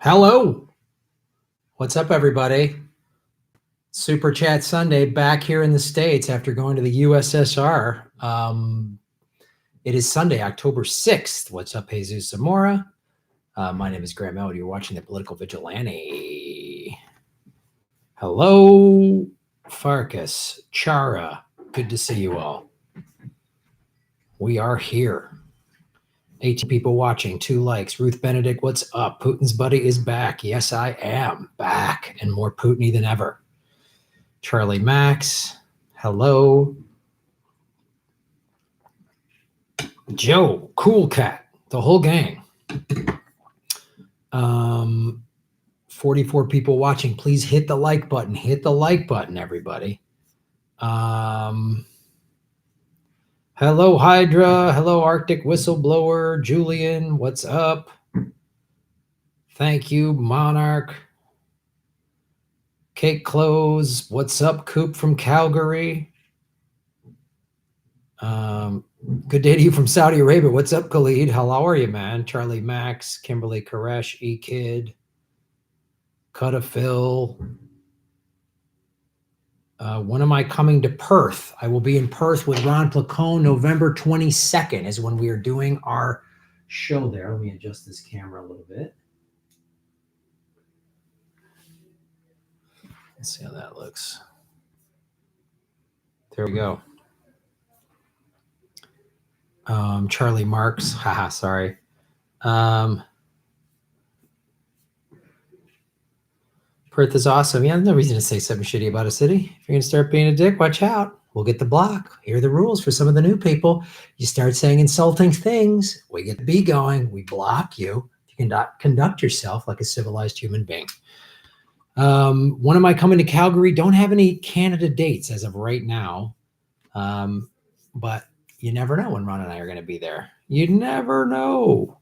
Hello. What's up, everybody? Super Chat Sunday back here in the States after going to the USSR. It is Sunday, October 6th. What's up, Jesus Zamora? My name is Graham Elwood. You're watching the Political Vigilante. Hello, Farkas, Chara. Good to see you all. We are here. 18 people watching, 2 likes. Ruth Benedict, what's up? Putin's buddy is back. Yes, I am back and more Putin-y than ever. Charlie Max, hello. Joe, Cool Cat, the whole gang. 44 people watching. Please hit the like button. Hit the like button, everybody. Hello, Hydra. Hello, Arctic Whistleblower. Julian, what's up? Thank you, Monarch. Cake Clothes, what's up, Coop from Calgary? Good day to you from Saudi Arabia. What's up, Khalid? How are you, man? Charlie Max, Kimberly Koresh, E-Kid, Cutta Phil. When am I coming to Perth? I will be in Perth with Ron Placone. November 22nd is when we are doing our show there. Let me adjust this camera a little bit. Let's see how that looks. There we go. Charlie Marks. Haha, sorry. Perth is awesome. Yeah, there's no reason to say something shitty about a city. If you're going to start being a dick, watch out. We'll get the block. Here are the rules for some of the new people. You start saying insulting things, we get the B going. We block you. You cannot conduct yourself like a civilized human being. When am I coming to Calgary? Don't have any Canada dates as of right now. But you never know when Ron and I are going to be there. You never know.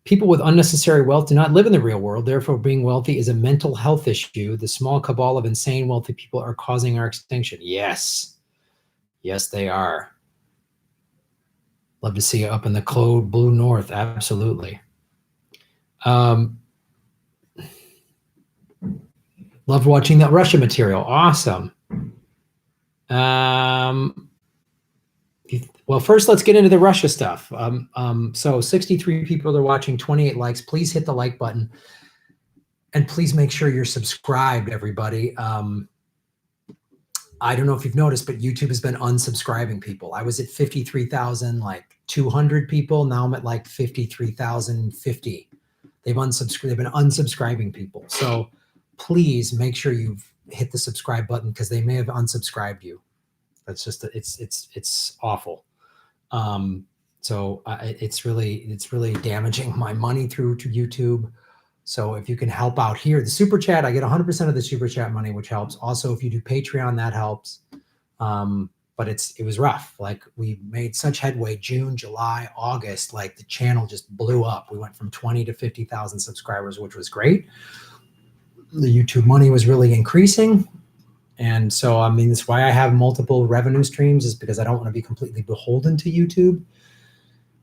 People with unnecessary wealth do not live in the real world. Therefore, being wealthy is a mental health issue. The small cabal of insane wealthy people are causing our extinction. Yes. Yes, they are. Love to see you up in the cold blue north. Absolutely. Loved watching that Russia material. Awesome. Well, first, let's get into the Russia stuff. So 63 people are watching, 28 likes. Please hit the like button. And please make sure you're subscribed, everybody. I don't know if you've noticed, but YouTube has been unsubscribing people. I was at 53,200 people. Now I'm at like 53,050. They've been unsubscribing people. So please make sure you've hit the subscribe button because they may have unsubscribed you. That's just, it's awful. It's really damaging my money through to YouTube. So if you can help out here, the super chat, I get 100% of the super chat money, which helps. Also, if you do Patreon, that helps. But it was rough. Like we made such headway, June, July, August, like the channel just blew up. We went from 20 to 50,000 subscribers, which was great. The YouTube money was really increasing. And so, I mean, that's why I have multiple revenue streams, is because I don't want to be completely beholden to YouTube,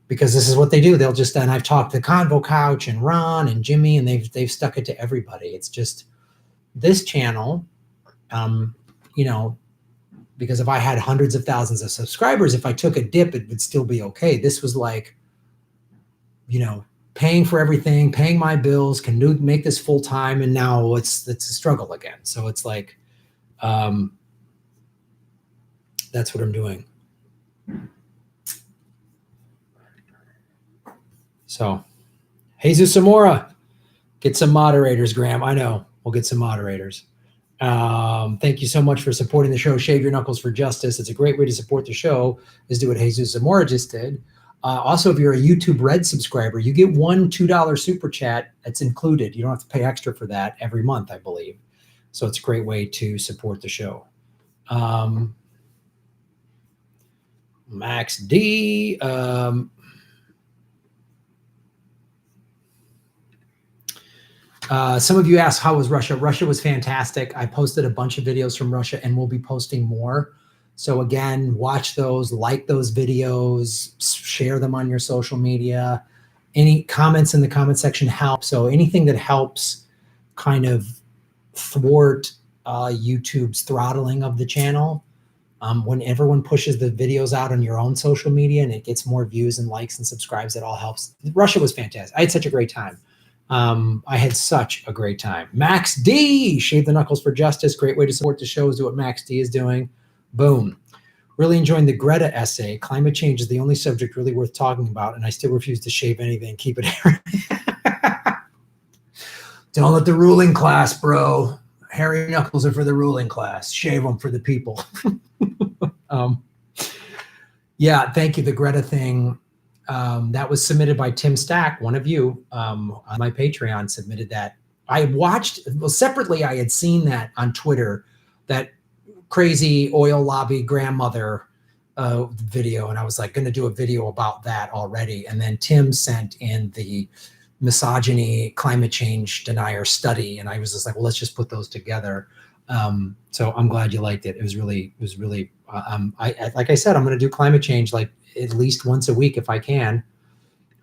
because this is what they do. They'll just, and I've talked to Convo Couch and Ron and Jimmy, and they've stuck it to everybody. It's just this channel, because if I had hundreds of thousands of subscribers, if I took a dip, it would still be okay. This was like, paying for everything, paying my bills, can make this full time, and now it's a struggle again. So it's like, that's what I'm doing. So, Jesus Zamora, get some moderators, Graham. I know, we'll get some moderators. Thank you so much for supporting the show. Shave your knuckles for justice. It's a great way to support the show, is do what Jesus Zamora just did. Also, if you're a YouTube Red subscriber, you get one $2 super chat that's included. You don't have to pay extra for that every month, I believe. So it's a great way to support the show. Max D. Some of you asked, how was Russia? Russia was fantastic. I posted a bunch of videos from Russia, and we'll be posting more. So again, watch those, like those videos, share them on your social media. Any comments in the comment section help. So anything that helps kind of thwart YouTube's throttling of the channel. When everyone pushes the videos out on your own social media and it gets more views and likes and subscribes, it all helps. Russia was fantastic. I had such a great time. I had such a great time. Max D, Shave the Knuckles for Justice. Great way to support the show is do what Max D is doing. Boom. Really enjoying the Greta essay. Climate change is the only subject really worth talking about, and I still refuse to shave anything. Keep it hairy. Don't let the ruling class, bro. Hairy knuckles are for the ruling class. Shave them for the people. Yeah, thank you. The Greta thing, that was submitted by Tim Stack, one of you, on my Patreon submitted that. I watched, well, separately, I had seen that on Twitter, that crazy oil lobby grandmother video, and I was like going to do a video about that already. And then Tim sent in the misogyny climate change denier study, and I was just like, well, let's just put those together. So I'm glad you liked it. It was really I like I said, I'm going to do climate change like at least once a week if I can.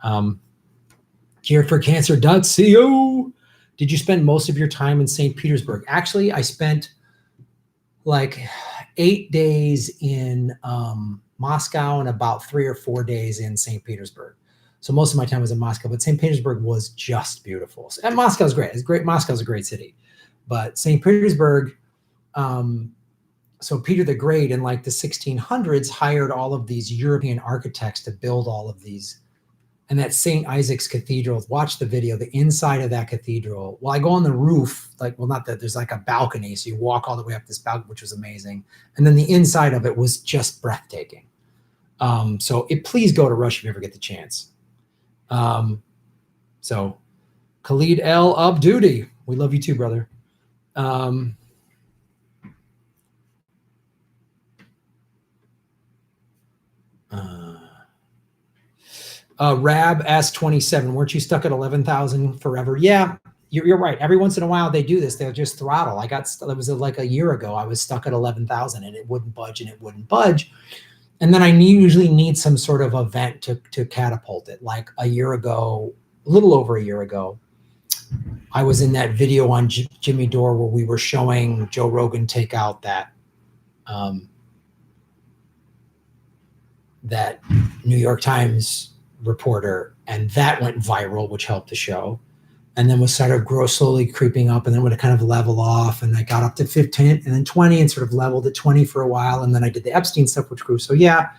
Cureforcancer.co. Did you spend most of your time in St. Petersburg? Actually, I spent like 8 days in Moscow and about 3 or 4 days in St. Petersburg. So most of my time was in Moscow, but St. Petersburg was just beautiful. And Moscow's great. It's great. Moscow's a great city. But St. Petersburg, so Peter the Great in like the 1600s hired all of these European architects to build all of these. And that St. Isaac's Cathedral, watch the video, the inside of that cathedral. Well, I go on the roof, like, well, not that, there's like a balcony. So you walk all the way up this balcony, which was amazing. And then the inside of it was just breathtaking. So please go to Russia if you ever get the chance. So Khalid L. Up Duty. We love you too, brother. Rab S27, weren't you stuck at 11,000 forever? Yeah, you're right. Every once in a while they do this. They'll just throttle. It was like a year ago. I was stuck at 11,000 and it wouldn't budge and it wouldn't budge. And then I usually need some sort of event to catapult it. Like a year ago, a little over a year ago, I was in that video on Jimmy Dore where we were showing Joe Rogan take out that that New York Times reporter, and that went viral, which helped the show. And then was sort of slowly creeping up, and then would kind of level off. And I got up to 15 and then 20 and sort of leveled at 20 for a while. And then I did the Epstein stuff, which grew. So yeah,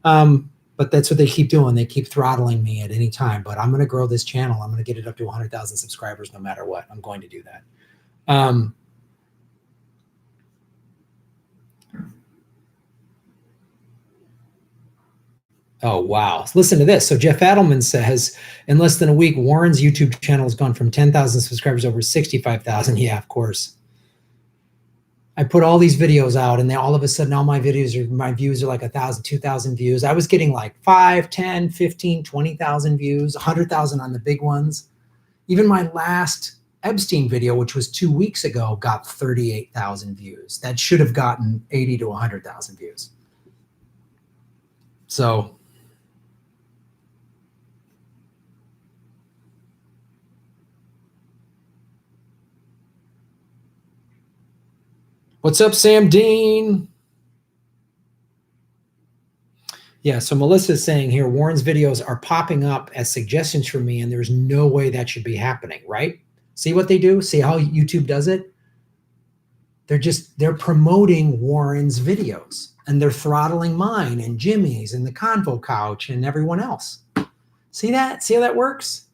but that's what they keep doing. They keep throttling me at any time, but I'm going to grow this channel. I'm going to get it up to 100,000 subscribers no matter what. I'm going to do that. Oh, wow. Listen to this. So Jeff Adelman says, in less than a week, Warren's YouTube channel has gone from 10,000 subscribers over 65,000. Yeah, of course. I put all these videos out, and then all of a sudden, all my views are like 1,000, 2,000 views. I was getting like 5, 10, 15, 20,000 views, 100,000 on the big ones. Even my last Epstein video, which was 2 weeks ago, got 38,000 views. That should have gotten 80 to 100,000 views. So what's up, Sam Dean? Yeah, so Melissa's saying here, Warren's videos are popping up as suggestions for me, and there's no way that should be happening, right? See what they do? See how YouTube does it? They're promoting Warren's videos, and they're throttling mine and Jimmy's and the Convo Couch and everyone else. See that? See how that works?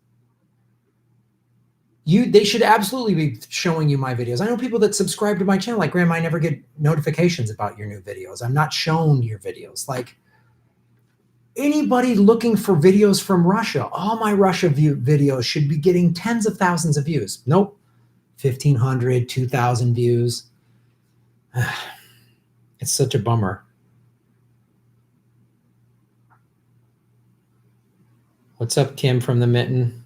They should absolutely be showing you my videos. I know people that subscribe to my channel, like, Grandma, I never get notifications about your new videos. I'm not shown your videos. Like, anybody looking for videos from Russia, all my Russia videos should be getting tens of thousands of views. Nope. 1,500, 2,000 views. It's such a bummer. What's up, Kim from the Mitten?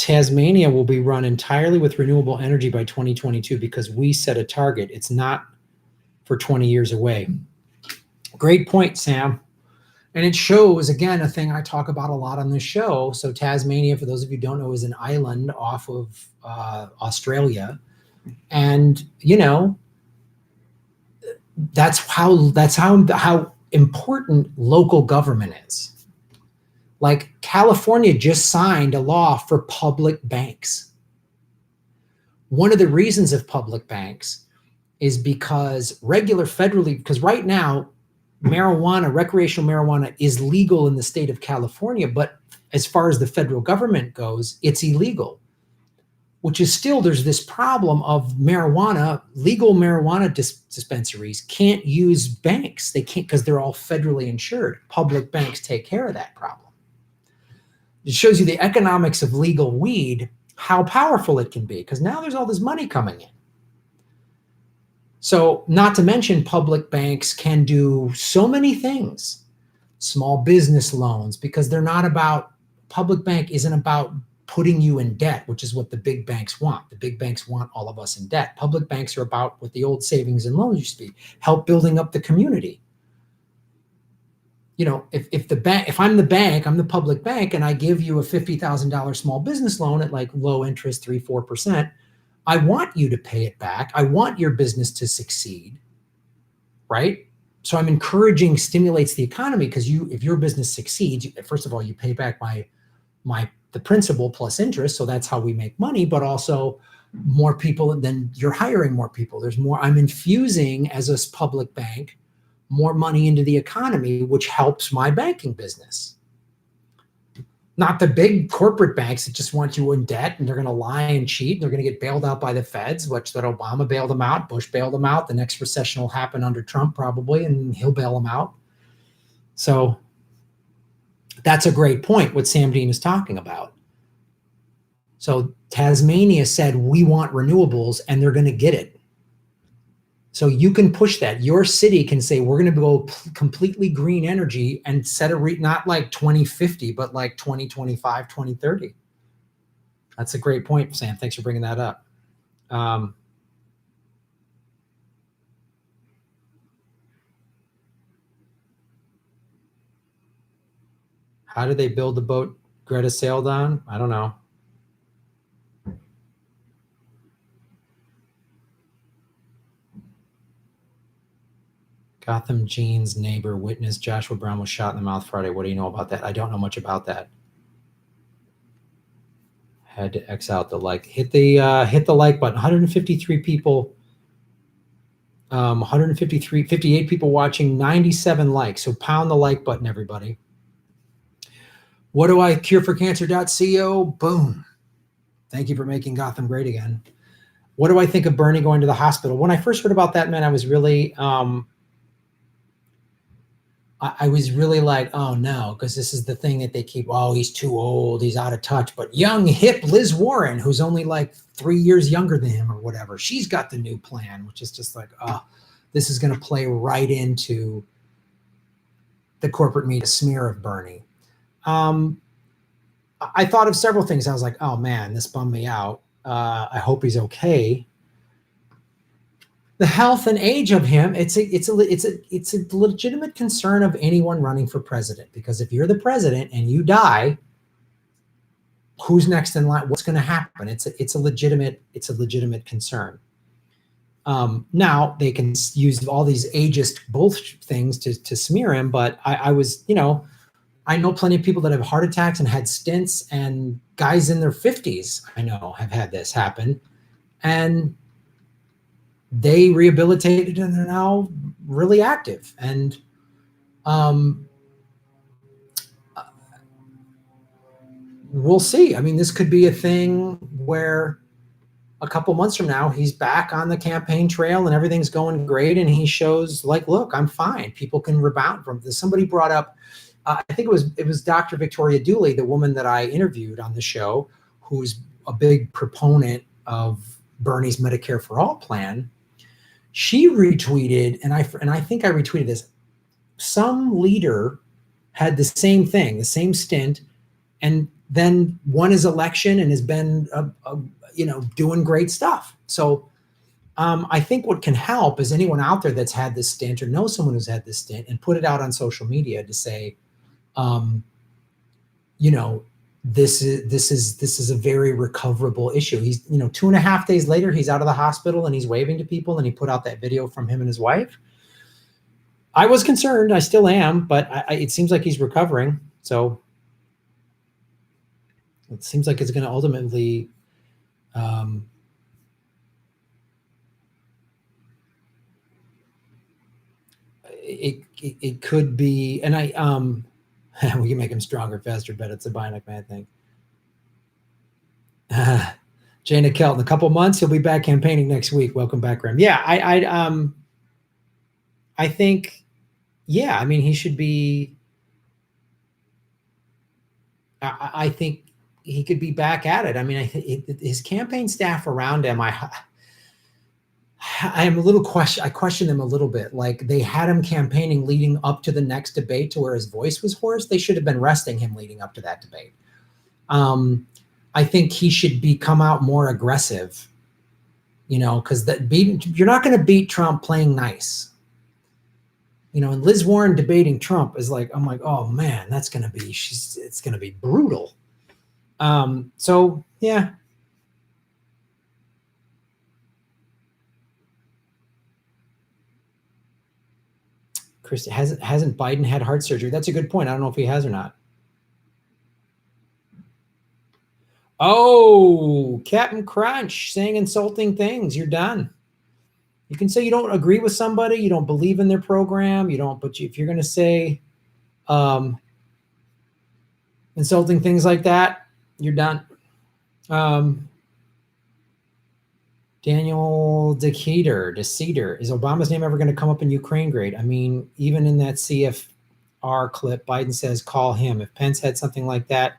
Tasmania will be run entirely with renewable energy by 2022 because we set a target. It's not for 20 years away. Great point, Sam. And it shows, again, a thing I talk about a lot on this show. So Tasmania, for those of you who don't know, is an island off of Australia. And, you know, that's how important local government is. Like California just signed a law for public banks. One of the reasons of public banks is because because right now, recreational marijuana is legal in the state of California, but as far as the federal government goes, it's illegal, which is still, there's this problem of legal marijuana dispensaries can't use banks. They can't because they're all federally insured. Public banks take care of that problem. It shows you the economics of legal weed, how powerful it can be, because now there's all this money coming in. So not to mention public banks can do so many things. Small business loans, because public bank isn't about putting you in debt, which is what the big banks want. The big banks want all of us in debt. Public banks are about what the old savings and loans used to be, help building up the community. You know, if I'm the bank, I'm the public bank, and I give you a $50,000 small business loan at like low interest, 3-4%, I want you to pay it back. I want your business to succeed, right? So I'm encouraging, stimulates the economy, because if your business succeeds, first of all, you pay back the principal plus interest. So that's how we make money, but also more people, and then you're hiring more people. There's more, I'm infusing as a public bank more money into the economy, which helps my banking business. Not the big corporate banks that just want you in debt and they're going to lie and cheat and they're going to get bailed out by the feds, which that Obama bailed them out, Bush bailed them out. The next recession will happen under Trump probably, and he'll bail them out. So that's a great point, what Sam Dean is talking about. So Tasmania said, we want renewables, and they're going to get it. So you can push that. Your city can say, we're going to go completely green energy and set not like 2050, but like 2025, 2030. That's a great point, Sam. Thanks for bringing that up. How did they build the boat Greta sailed on? I don't know. Gotham Jean's neighbor witnessed Joshua Brown was shot in the mouth Friday. What do you know about that? I don't know much about that. Had to X out the like. Hit the like button. 153 people. 58 people watching, 97 likes. So pound the like button, everybody. What do I cure for cancer.co? Boom. Thank you for making Gotham great again. What do I think of Bernie going to the hospital? When I first heard about that, man, I was really like, oh no, because this is the thing that they keep, oh, he's too old, he's out of touch. But young, hip Liz Warren, who's only like 3 years younger than him or whatever, she's got the new plan, which is just like, oh, this is going to play right into the corporate media smear of Bernie. I thought of several things. I was like, oh man, this bummed me out. I hope he's okay. The health and age of him, it's a legitimate concern of anyone running for president, because if you're the president and you die, who's next in line? What's going to happen? It's a legitimate concern. Now they can use all these ageist bullshit things to smear him, but I was, I know plenty of people that have heart attacks and had stints, and guys in their 50s I know have had this happen, and they rehabilitated and they're now really active. And we'll see. I mean, this could be a thing where a couple months from now, he's back on the campaign trail and everything's going great. And he shows like, look, I'm fine. People can rebound from this. Somebody brought up, I think it was Dr. Victoria Dooley, the woman that I interviewed on the show, who's a big proponent of Bernie's Medicare for All plan. She retweeted, and I think I retweeted this. Some leader had the same thing, the same stint, and then won his election and has been, doing great stuff. So I think what can help is anyone out there that's had this stint or knows someone who's had this stint and put it out on social media to say, this is a very recoverable issue. He's, 2.5 days later, he's out of the hospital and he's waving to people, and he put out that video from him and his wife. I was concerned. I still am, but it seems like he's recovering. So it seems like it's going to ultimately, it could be, and we can make him stronger, faster, better. It's a bionic man thing. Jana Kelt, in a couple months, he'll be back campaigning next week. Welcome back, Graham. Yeah, I think, yeah, I mean, he should be, I think he could be back at it. I mean, his campaign staff around him, I am a little I question them a little bit. Like, they had him campaigning leading up to the next debate to where his voice was hoarse. They should have been resting him leading up to that debate. I think he should come out more aggressive, because you're not going to beat Trump playing nice. And Liz Warren debating Trump is like, I'm like, oh man, it's going to be brutal. So yeah. Chris, hasn't Biden had heart surgery? That's a good point. I don't know if he has or not. Oh, Captain Crunch saying insulting things. You're done. You can say you don't agree with somebody, you don't believe in their program, if you're going to say insulting things like that, you're done. Daniel Decatur, is Obama's name ever going to come up in Ukraine grade? I mean, even in that CFR clip, Biden says, call him. If Pence had something like that,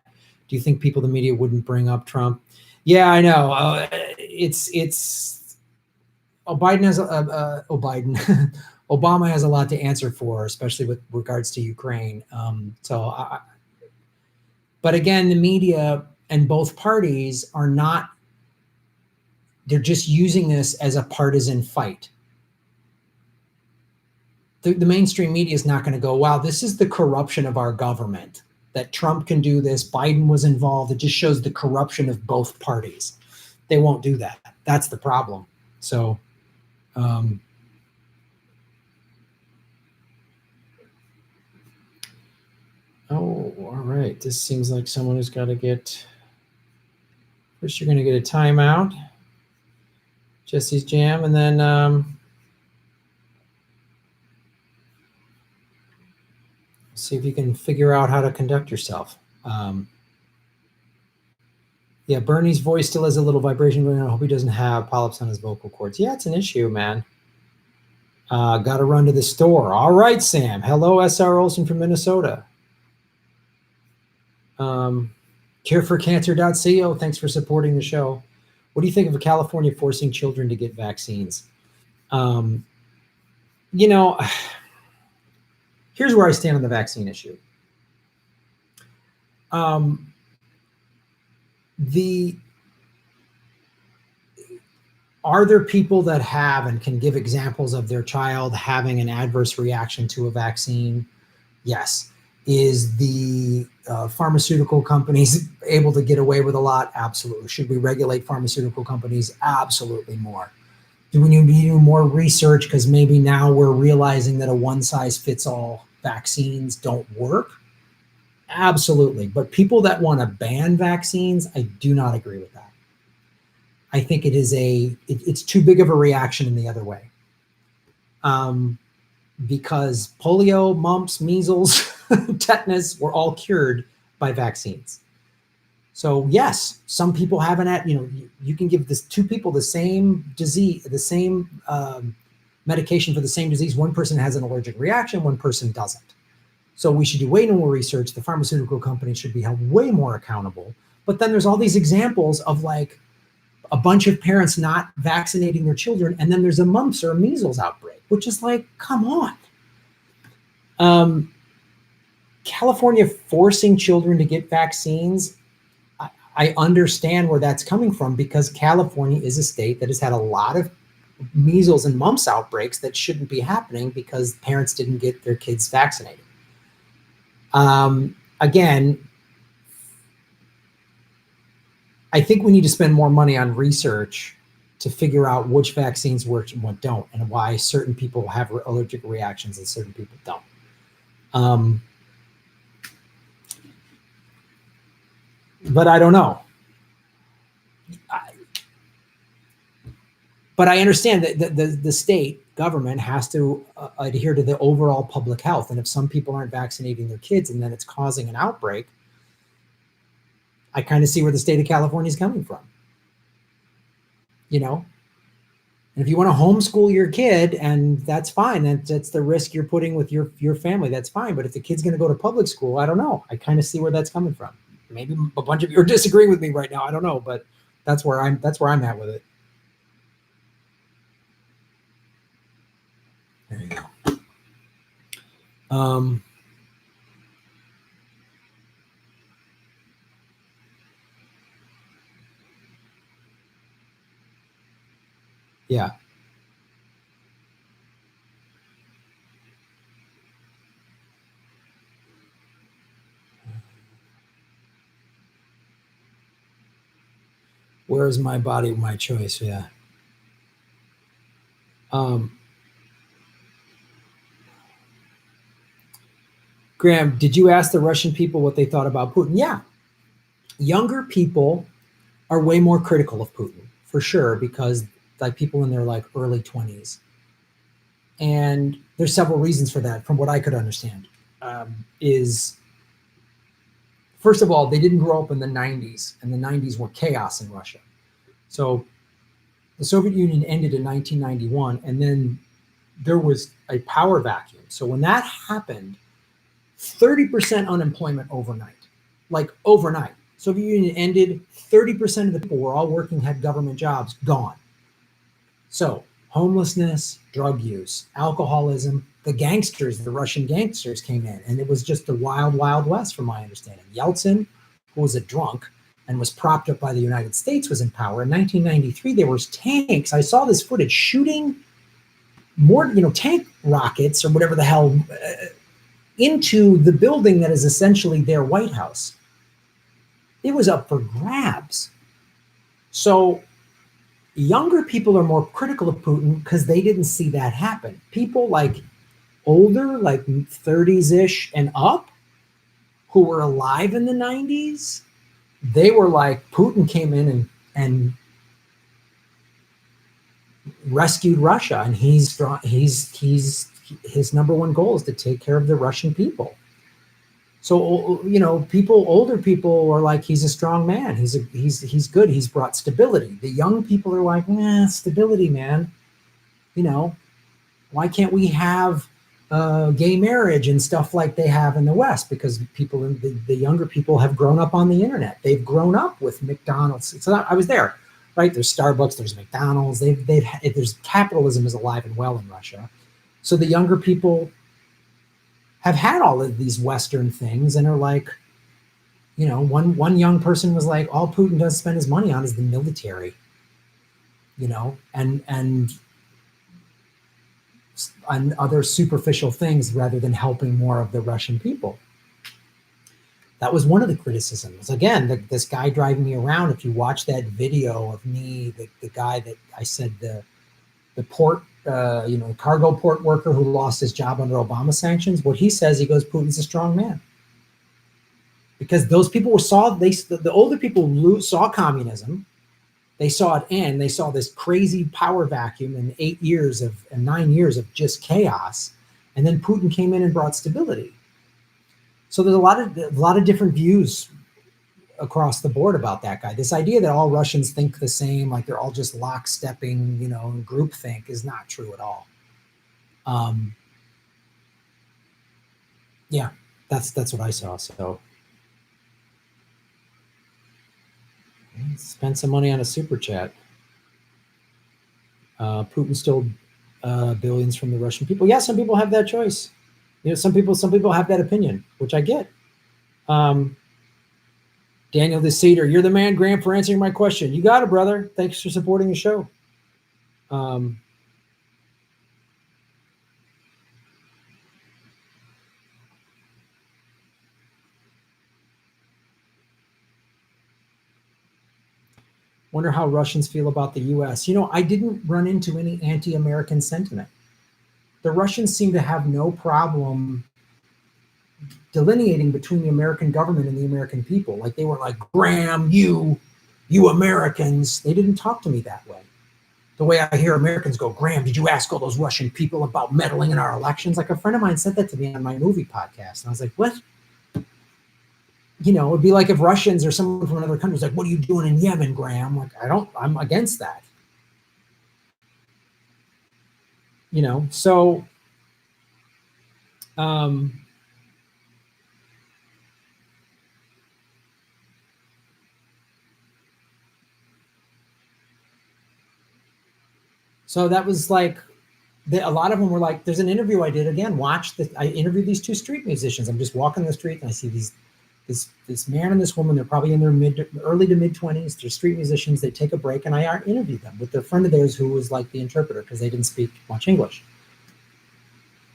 do you think people in the media wouldn't bring up Trump? Yeah, I know. Biden has Obama has a lot to answer for, especially with regards to Ukraine. But again, the media and both parties are not, they're just using this as a partisan fight. The mainstream media is not going to go, wow, this is the corruption of our government, that Trump can do this, Biden was involved. It just shows the corruption of both parties. They won't do that. That's the problem. So, oh, all right. This seems like someone who's got to get, first you're going to get a timeout. Jesse's Jam, and then see if you can figure out how to conduct yourself. Yeah, Bernie's voice still has a little vibration going on. I hope he doesn't have polyps on his vocal cords. Yeah, it's an issue, man. Got to run to the store. All right, Sam. Hello, SR Olson from Minnesota. Careforcancer.co. Thanks for supporting the show. What do you think of California forcing children to get vaccines? Here's where I stand on the vaccine issue. Are there people that have and can give examples of their child having an adverse reaction to a vaccine? Yes. Is the pharmaceutical companies able to get away with a lot? Absolutely. Should we regulate pharmaceutical companies? Absolutely more. Do we need to do more research because maybe now we're realizing that a one-size-fits-all vaccines don't work? Absolutely. But people that want to ban vaccines, I do not agree with that. I think it is it's too big of a reaction in the other way. Because polio, mumps, measles, tetanus were all cured by vaccines. So yes, some people haven't had, you can give two people the same disease, the same medication for the same disease. One person has an allergic reaction, one person doesn't. So we should do way more research. The pharmaceutical companies should be held way more accountable. But then there's all these examples of like a bunch of parents not vaccinating their children, and then there's a mumps or a measles outbreak, which is like, come on. California forcing children to get vaccines, I understand where that's coming from, because California is a state that has had a lot of measles and mumps outbreaks that shouldn't be happening because parents didn't get their kids vaccinated. Again, I think we need to spend more money on research to figure out which vaccines work and what don't, and why certain people have allergic reactions and certain people don't. But I don't know. But I understand that the state government has to adhere to the overall public health. And if some people aren't vaccinating their kids and then it's causing an outbreak, I kind of see where the state of California is coming from. You know? And if you want to homeschool your kid, and that's fine, that's the risk you're putting with your family, that's fine. But if the kid's going to go to public school, I don't know. I kind of see where that's coming from. Maybe a bunch of you are disagreeing with me right now. I don't know, but that's where I'm at with it. There you go. Yeah. Where is my body, my choice? Yeah. Graham, did you ask the Russian people what they thought about Putin? Yeah. Younger people are way more critical of Putin, for sure, because like people in their like early 20s. And there's several reasons for that, from what I could understand. Is first of all, they didn't grow up in the 90s, and the 90s were chaos in Russia. So the Soviet Union ended in 1991, and then there was a power vacuum. So when that happened, 30% unemployment overnight, like overnight. Soviet Union ended, 30% of the people were all working, had government jobs, gone. So homelessness, drug use, alcoholism, the gangsters, the Russian gangsters came in, and it was just the wild, wild west, from my understanding. Yeltsin, who was a drunk and was propped up by the United States, was in power. In 1993, there was tanks. I saw this footage shooting more, tank rockets or whatever the hell into the building that is essentially their White House. It was up for grabs. So younger people are more critical of Putin because they didn't see that happen. People like older, like 30s-ish and up, who were alive in the 90s, they were like, Putin came in and rescued Russia, and he's his number one goal is to take care of the Russian people. So older people are like, he's a strong man. He's good. He's brought stability. The young people are like, stability, man. Why can't we have gay marriage and stuff like they have in the West? Because the younger people have grown up on the internet. They've grown up with McDonald's. So I was there, right? There's Starbucks, there's McDonald's. There's capitalism is alive and well in Russia. So the younger people have had all of these Western things and are like, one young person was like, all Putin does spend his money on is the military, and other superficial things rather than helping more of the Russian people. That was one of the criticisms. Again, this guy driving me around, if you watch that video of me, the guy that I said, the port, cargo port worker who lost his job under Obama sanctions, what he says, he goes, Putin's a strong man. Because those people the older people saw communism, they saw it end, they saw this crazy power vacuum in 9 years of just chaos, and then Putin came in and brought stability. So there's a lot of different views across the board about that guy. This idea that all Russians think the same, like they're all just lockstepping, and groupthink, is not true at all. Yeah, that's what I saw. So spend some money on a super chat. Putin stole billions from the Russian people. Yeah, some people have that choice. Some people have that opinion, which I get. Daniel the Cedar, you're the man, Graham, for answering my question. You got it, brother. Thanks for supporting the show. Wonder how Russians feel about the U.S. You know, I didn't run into any anti-American sentiment. The Russians seem to have no problem delineating between the American government and the American people. Like they were like, Graham, you Americans. They didn't talk to me that way. The way I hear Americans go, Graham, did you ask all those Russian people about meddling in our elections? Like a friend of mine said that to me on my movie podcast. And I was like, what? You know, it'd be like if Russians or someone from another country was like, what are you doing in Yemen, Graham? Like, I'm against that. You know, so so that was like, a lot of them were like, there's an interview I did again. I interviewed these two street musicians. I'm just walking the street and I see this man and this woman. They're probably in their early to mid 20s. They're street musicians. They take a break and I interviewed them with their friend of theirs who was like the interpreter because they didn't speak much English.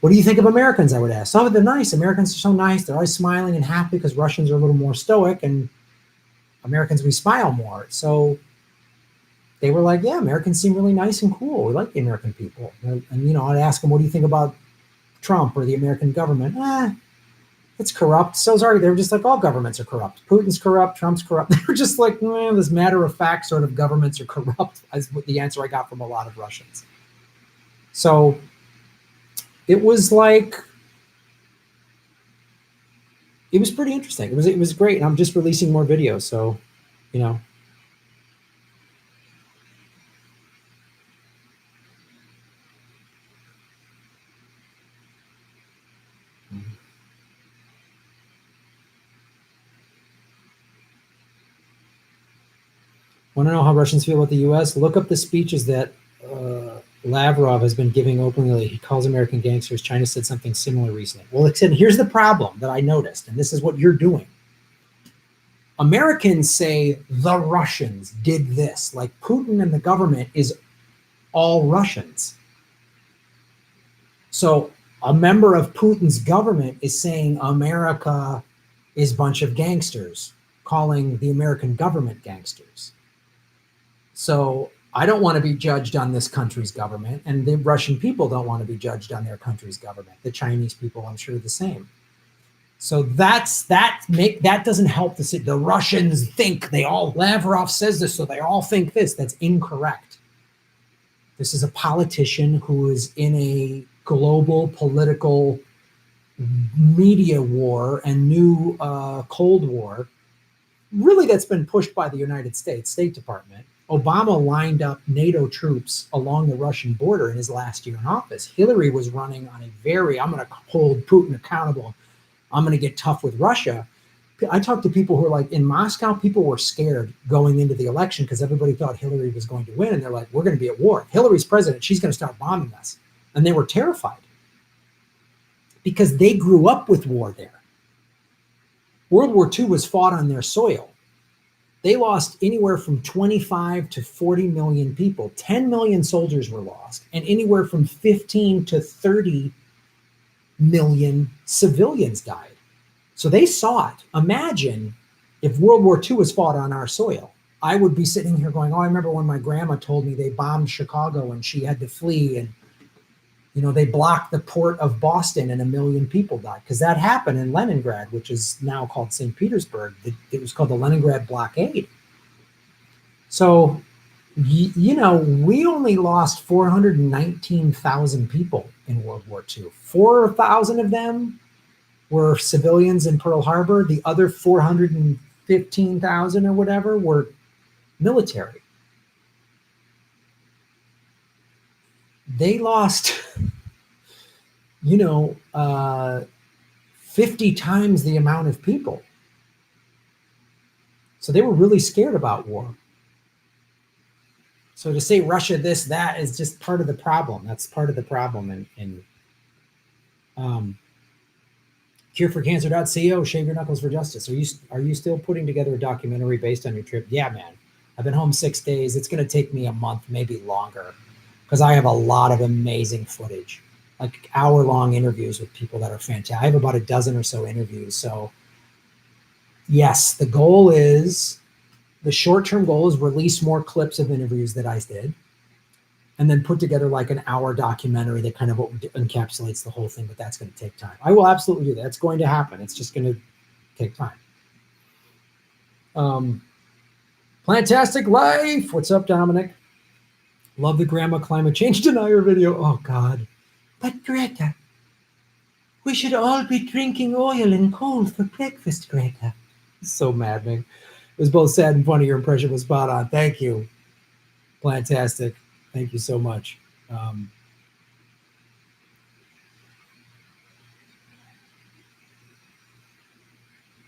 What do you think of Americans? I would ask. Some of them are nice. Americans are so nice. They're always smiling and happy because Russians are a little more stoic and Americans, we smile more. So they were like, yeah, Americans seem really nice and cool. We like the American people. And you know, I'd ask them, what do you think about Trump or the American government? It's corrupt. So sorry. They were just like, all governments are corrupt. Putin's corrupt. Trump's corrupt. They were just like, this matter of fact sort of governments are corrupt, as the answer I got from a lot of Russians. So it was like, it was pretty interesting. It was great. And I'm just releasing more videos. So, you know. Want to know how Russians feel about the U.S.? Look up the speeches that Lavrov has been giving openly. He calls American gangsters. China said something similar recently. Well, here's the problem that I noticed, and this is what you're doing. Americans say the Russians did this. Like Putin and the government is all Russians. So a member of Putin's government is saying America is a bunch of gangsters, calling the American government gangsters. So I don't want to be judged on this country's government, and the Russian people don't want to be judged on their country's government. The Chinese people, I'm sure, the same. So that doesn't help the Russians think Lavrov says this, so they all think this. That's incorrect. This is a politician who is in a global political media war and new Cold War. Really, that's been pushed by the United States State Department. Obama lined up NATO troops along the Russian border in his last year in office. Hillary was running on I'm going to hold Putin accountable. I'm going to get tough with Russia. I talked to people who are like, in Moscow, people were scared going into the election because everybody thought Hillary was going to win. And they're like, we're going to be at war. If Hillary's president, she's going to start bombing us. And they were terrified because they grew up with war there. World War II was fought on their soil. They lost anywhere from 25 to 40 million people. 10 million soldiers were lost, and anywhere from 15 to 30 million civilians died. So they saw it. Imagine if World War II was fought on our soil. I would be sitting here going, I remember when my grandma told me they bombed Chicago and she had to flee, and they blocked the port of Boston and 1 million people died, because that happened in Leningrad, which is now called St. Petersburg. It was called the Leningrad blockade. So, we only lost 419,000 people in World War II. 4,000 of them were civilians in Pearl Harbor. The other 415,000 or whatever were military. They lost, 50 times the amount of people. So they were really scared about war. So to say Russia this, that is just part of the problem. That's part of the problem. And Cureforcancer.co, shave your knuckles for justice. Are you still putting together a documentary based on your trip? Yeah, man. I've been home 6 days. It's going to take me a month, maybe longer, because I have a lot of amazing footage, like hour-long interviews with people that are fantastic. I have about a dozen or so interviews. So yes, the short-term goal is release more clips of interviews that I did, and then put together like an hour documentary that kind of encapsulates the whole thing, but that's going to take time. I will absolutely do that. It's going to happen. It's just going to take time. Plantastic Life. What's up, Dominic? Love the grandma climate change denier video. Oh, God. But Greta, we should all be drinking oil and coal for breakfast, Greta. It's so maddening. It was both sad and funny. Your impression was spot on. Thank you. Plantastic. Thank you so much.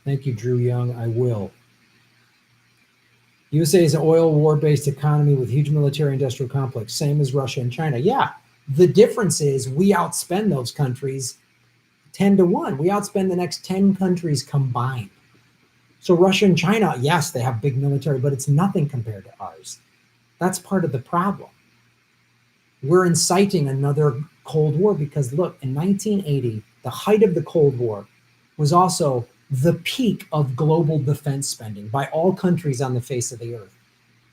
Thank you, Drew Young. I will. USA is an oil war-based economy with huge military-industrial complex, same as Russia and China. Yeah, the difference is we outspend those countries 10-1. We outspend the next 10 countries combined. So Russia and China, yes, they have big military, but it's nothing compared to ours. That's part of the problem. We're inciting another Cold War because, look, in 1980, the height of the Cold War was also the peak of global defense spending by all countries on the face of the earth.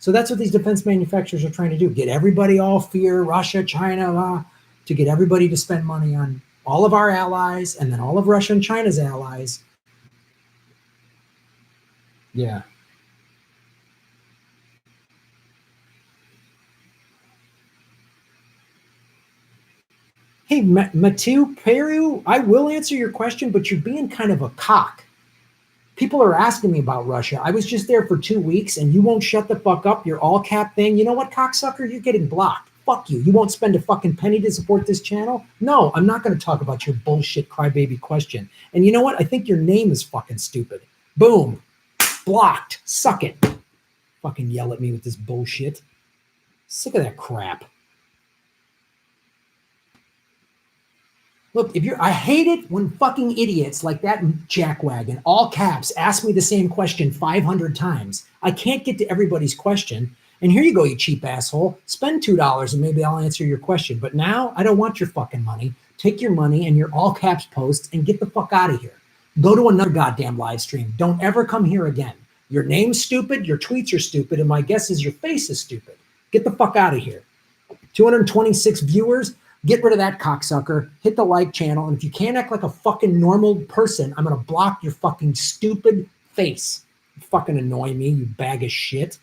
So that's what these defense manufacturers are trying to do, get everybody all fear Russia, China, to get everybody to spend money on all of our allies and then all of Russia and China's allies. Yeah. Hey, Mathieu Peru, I will answer your question, but you're being kind of a cock. People are asking me about Russia. I was just there for 2 weeks, and you won't shut the fuck up. Your all cap thing. You know what, cocksucker? You're getting blocked. Fuck you. You won't spend a fucking penny to support this channel? No, I'm not going to talk about your bullshit crybaby question. And you know what? I think your name is fucking stupid. Boom. Blocked. Suck it. Fucking yell at me with this bullshit. Sick of that crap. Look, I hate it when fucking idiots like that jackwagon, all caps, ask me the same question 500 times. I can't get to everybody's question. And here you go, you cheap asshole. Spend $2 and maybe I'll answer your question. But now I don't want your fucking money. Take your money and your all caps posts and get the fuck out of here. Go to another goddamn live stream. Don't ever come here again. Your name's stupid, your tweets are stupid, and my guess is your face is stupid. Get the fuck out of here. 226 viewers. Get rid of that cocksucker, hit the like channel, and if you can't act like a fucking normal person, I'm going to block your fucking stupid face. You fucking annoy me, you bag of shit.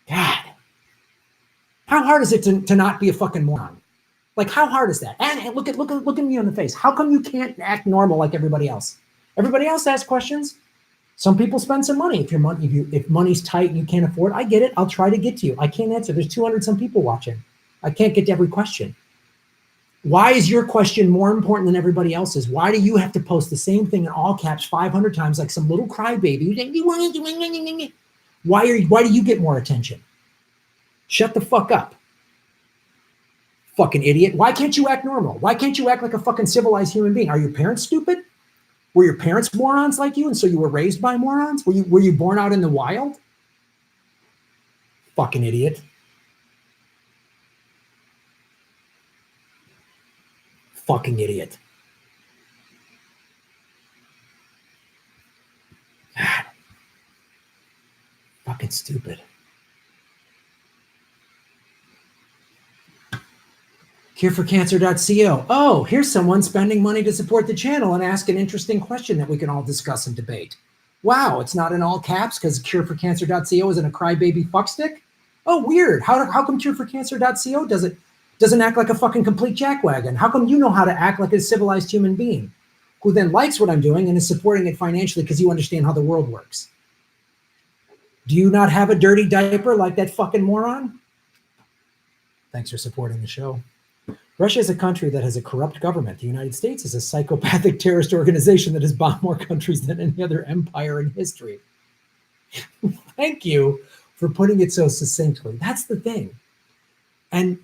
God. How hard is it to not be a fucking moron? Like, how hard is that? And look at me on the face. How come you can't act normal like everybody else? Everybody else asks questions. Some people spend some money. If money's tight and you can't afford, I get it. I'll try to get to you. I can't answer. There's 200 some people watching. I can't get to every question. Why is your question more important than everybody else's? Why do you have to post the same thing in all caps 500 times like some little crybaby? Why do you get more attention? Shut the fuck up. Fucking idiot. Why can't you act normal? Why can't you act like a fucking civilized human being? Are your parents stupid? Were your parents morons like you and so you were raised by morons? Were you born out in the wild? Fucking idiot. Fucking idiot. God. Fucking stupid. Cureforcancer.co. Oh, here's someone spending money to support the channel and ask an interesting question that we can all discuss and debate. Wow, it's not in all caps because Cureforcancer.co isn't a crybaby fuckstick? Oh, weird. How come Cureforcancer.co doesn't act like a fucking complete jackwagon? How come you know how to act like a civilized human being who then likes what I'm doing and is supporting it financially because you understand how the world works? Do you not have a dirty diaper like that fucking moron? Thanks for supporting the show. Russia is a country that has a corrupt government. The United States is a psychopathic terrorist organization that has bombed more countries than any other empire in history. Thank you for putting it so succinctly. That's the thing. And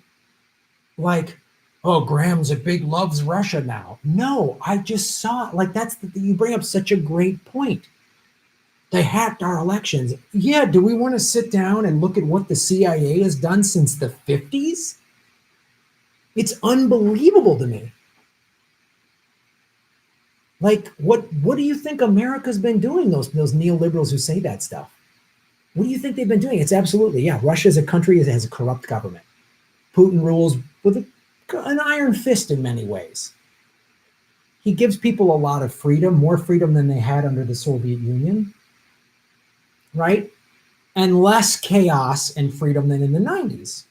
like, oh, Graham's a big loves Russia now. No, I just saw like you bring up such a great point. They hacked our elections. Yeah, do we want to sit down and look at what the CIA has done since the 50s? It's unbelievable to me. Like, what do you think America's been doing, those neoliberals who say that stuff? What do you think they've been doing? It's absolutely, yeah, Russia as a country has a corrupt government. Putin rules with an iron fist in many ways. He gives people a lot of freedom, more freedom than they had under the Soviet Union, right? And less chaos and freedom than in the 90s.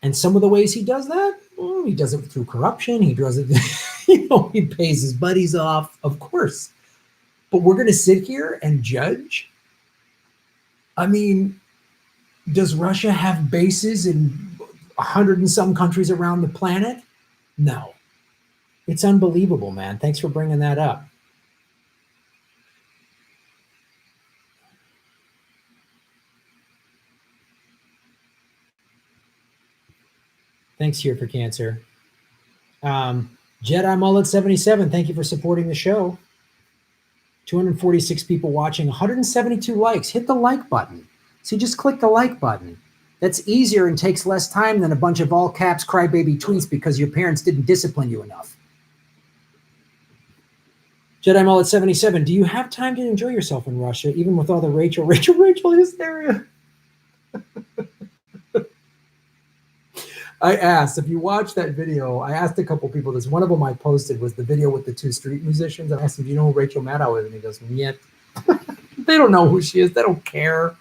And some of the ways he does that, he does it through corruption. He does it, he pays his buddies off, of course. But we're going to sit here and judge? I mean, does Russia have bases in 100 and some countries around the planet? No. It's unbelievable, man. Thanks for bringing that up. Thanks here for Cancer. Jedi Mullet 77, thank you for supporting the show. 246 people watching, 172 likes. Hit the like button. See, just click the like button. That's easier and takes less time than a bunch of all caps crybaby tweets because your parents didn't discipline you enough. Jedi Mullet 77, do you have time to enjoy yourself in Russia, even with all the Rachel hysteria? I asked, if you watch that video, I asked a couple people this. One of them I posted was the video with the two street musicians. I asked him, do you know who Rachel Maddow is? And he goes, "Yet." They don't know who she is. They don't care.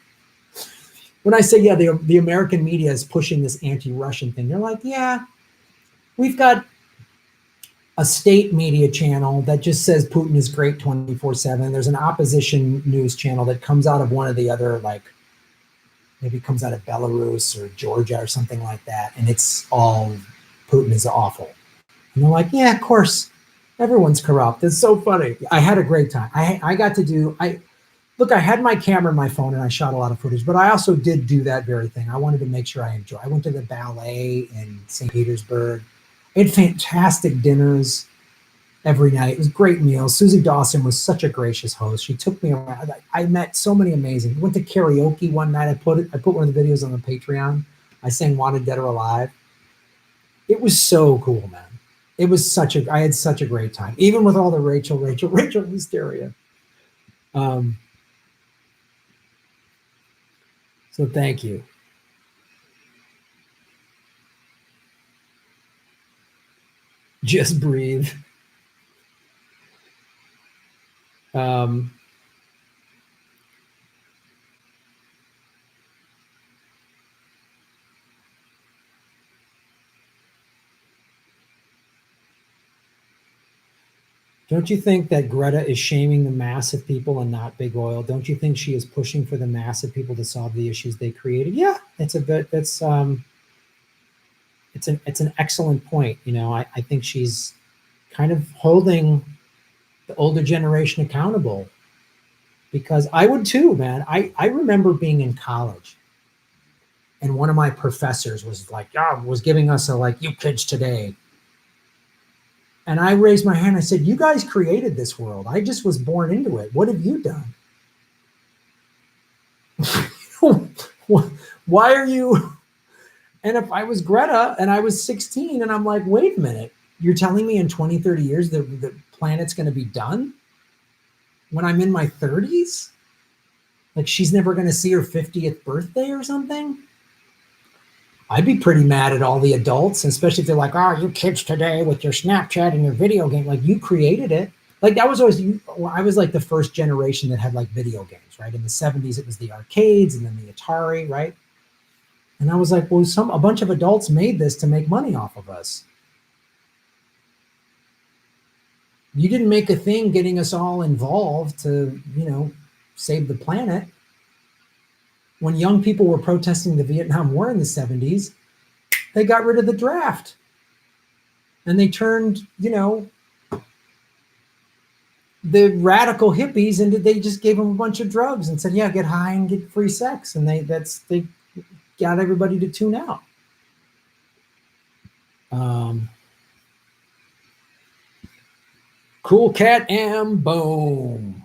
When I say, yeah, the American media is pushing this anti-Russian thing, they're like, yeah, we've got a state media channel that just says Putin is great 24/7. There's an opposition news channel that comes out of one of the other, like, maybe it comes out of Belarus or Georgia or something like that. And it's all Putin is awful. And they're like, yeah, of course, everyone's corrupt. It's so funny. I had a great time. I got to do, look, I had my camera and my phone and I shot a lot of footage, but I also did do that very thing. I wanted to make sure I enjoy. I went to the ballet in St. Petersburg. I had fantastic dinners every night. It was great meals. Susie Dawson was such a gracious host. She took me around. I met so many amazing. Went to karaoke one night. I put one of the videos on the Patreon. I sang "Wanted Dead or Alive." It was so cool, man. It was I had such a great time, even with all the Rachel hysteria. So thank you. Just breathe. Don't you think that Greta is shaming the mass of people and not big oil? Don't you think she is pushing for the mass of people to solve the issues they created? Yeah, it's an excellent point. I think she's kind of holding the older generation accountable, because I would too, man. I remember being in college and one of my professors was like, was giving us a, like, you kids today. And I raised my hand. I said, you guys created this world. I just was born into it. What have you done? Why are you? And if I was Greta and I was 16 and I'm like, wait a minute, you're telling me in 20, 30 years the planet's going to be done when I'm in my 30s? Like, she's never going to see her 50th birthday or something? I'd be pretty mad at all the adults, especially if they're like, you kids today with your Snapchat and your video game. Like, you created it. Like, that was always, I was like the first generation that had like video games, right? In the 70s, it was the arcades and then the Atari, right? And I was like, well, a bunch of adults made this to make money off of us. You didn't make a thing getting us all involved to, save the planet. When young people were protesting the Vietnam War in the 70s, they got rid of the draft. And they turned, the radical hippies into, they just gave them a bunch of drugs and said, yeah, get high and get free sex. And they got everybody to tune out. Cool Cat and Boom.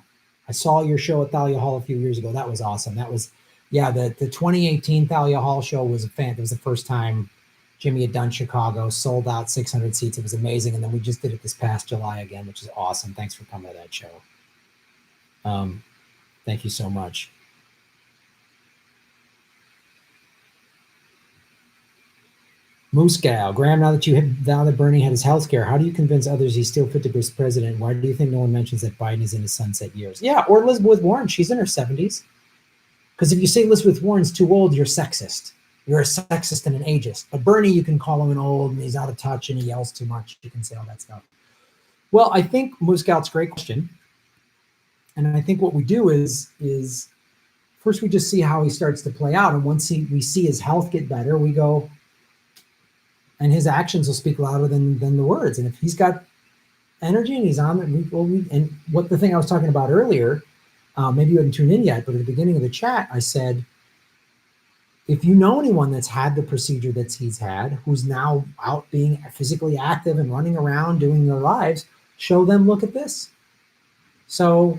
I saw your show at Thalia Hall a few years ago. That was awesome. That was, yeah, the 2018 Thalia Hall show was a fan. It was the first time Jimmy had done Chicago, sold out 600 seats. It was amazing. And then we just did it this past July again, which is awesome. Thanks for coming to that show. Thank you so much. Moose Gal, Graham, now that Bernie had his health scare, how do you convince others he's still fit to be president? Why do you think no one mentions that Biden is in his sunset years? Yeah, or Elizabeth Warren, she's in her 70s. Because if you say Elizabeth Warren's too old, you're sexist. You're a sexist and an ageist. But Bernie, you can call him an old and he's out of touch and he yells too much. You can say all that stuff. Well, I think Moose Gal's a great question. And I think what we do is first we just see how he starts to play out. And once we see his health get better, we go, and his actions will speak louder than the words. And if he's got energy and he's on it, and what the thing I was talking about earlier, maybe you hadn't tuned in yet, but at the beginning of the chat, I said, if you know anyone that's had the procedure that he's had, who's now out being physically active and running around doing their lives, show them, look at this. So,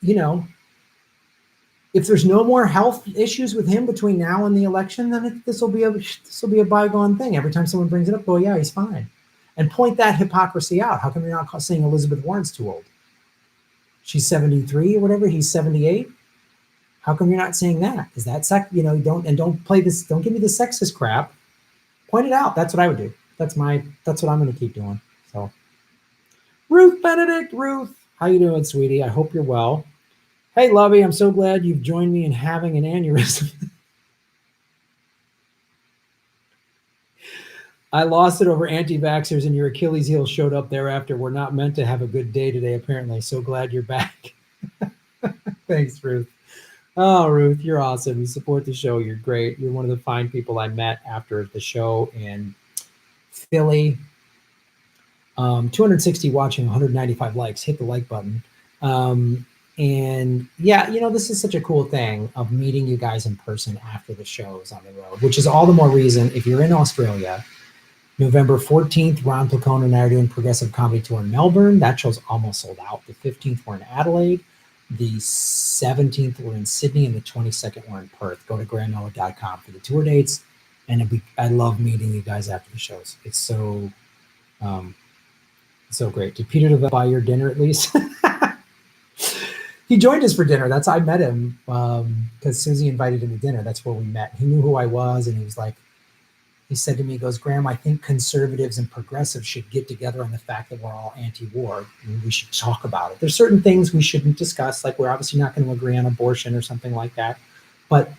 you know, if there's no more health issues with him between now and the election, then this will be a bygone thing. Every time someone brings it up, oh yeah, he's fine, and point that hypocrisy out. How come you're not saying Elizabeth Warren's too old? She's 73 or whatever. He's 78. How come you're not saying that? Is that don't play this? Don't give me the sexist crap. Point it out. That's what I would do. That's what I'm going to keep doing. So, Ruth Benedict, Ruth, how you doing, sweetie? I hope you're well. Hey, Lovey, I'm so glad you've joined me in having an aneurysm. I lost it over anti-vaxxers and your Achilles heel showed up thereafter. We're not meant to have a good day today, apparently. So glad you're back. Thanks, Ruth. Oh, Ruth, you're awesome. You support the show. You're great. You're one of the fine people I met after the show in Philly. 260 watching, 195 likes. Hit the like button. And yeah, this is such a cool thing of meeting you guys in person after the shows on the road, which is all the more reason if you're in Australia. November 14th, Ron Placone and I are doing Progressive Comedy Tour in Melbourne. That show's almost sold out. The 15th, we're in Adelaide. The 17th, we're in Sydney. And the 22nd, we're in Perth. Go to grandnoah.com for the tour dates. And I love meeting you guys after the shows. It's so great. Did Peter buy your dinner at least? He joined us for dinner. I met him because Susie invited him to dinner. That's where we met. He knew who I was, and he said to me, he goes, Graham, I think conservatives and progressives should get together on the fact that we're all anti-war. And we should talk about it. There's certain things we shouldn't discuss, like we're obviously not going to agree on abortion or something like that. But,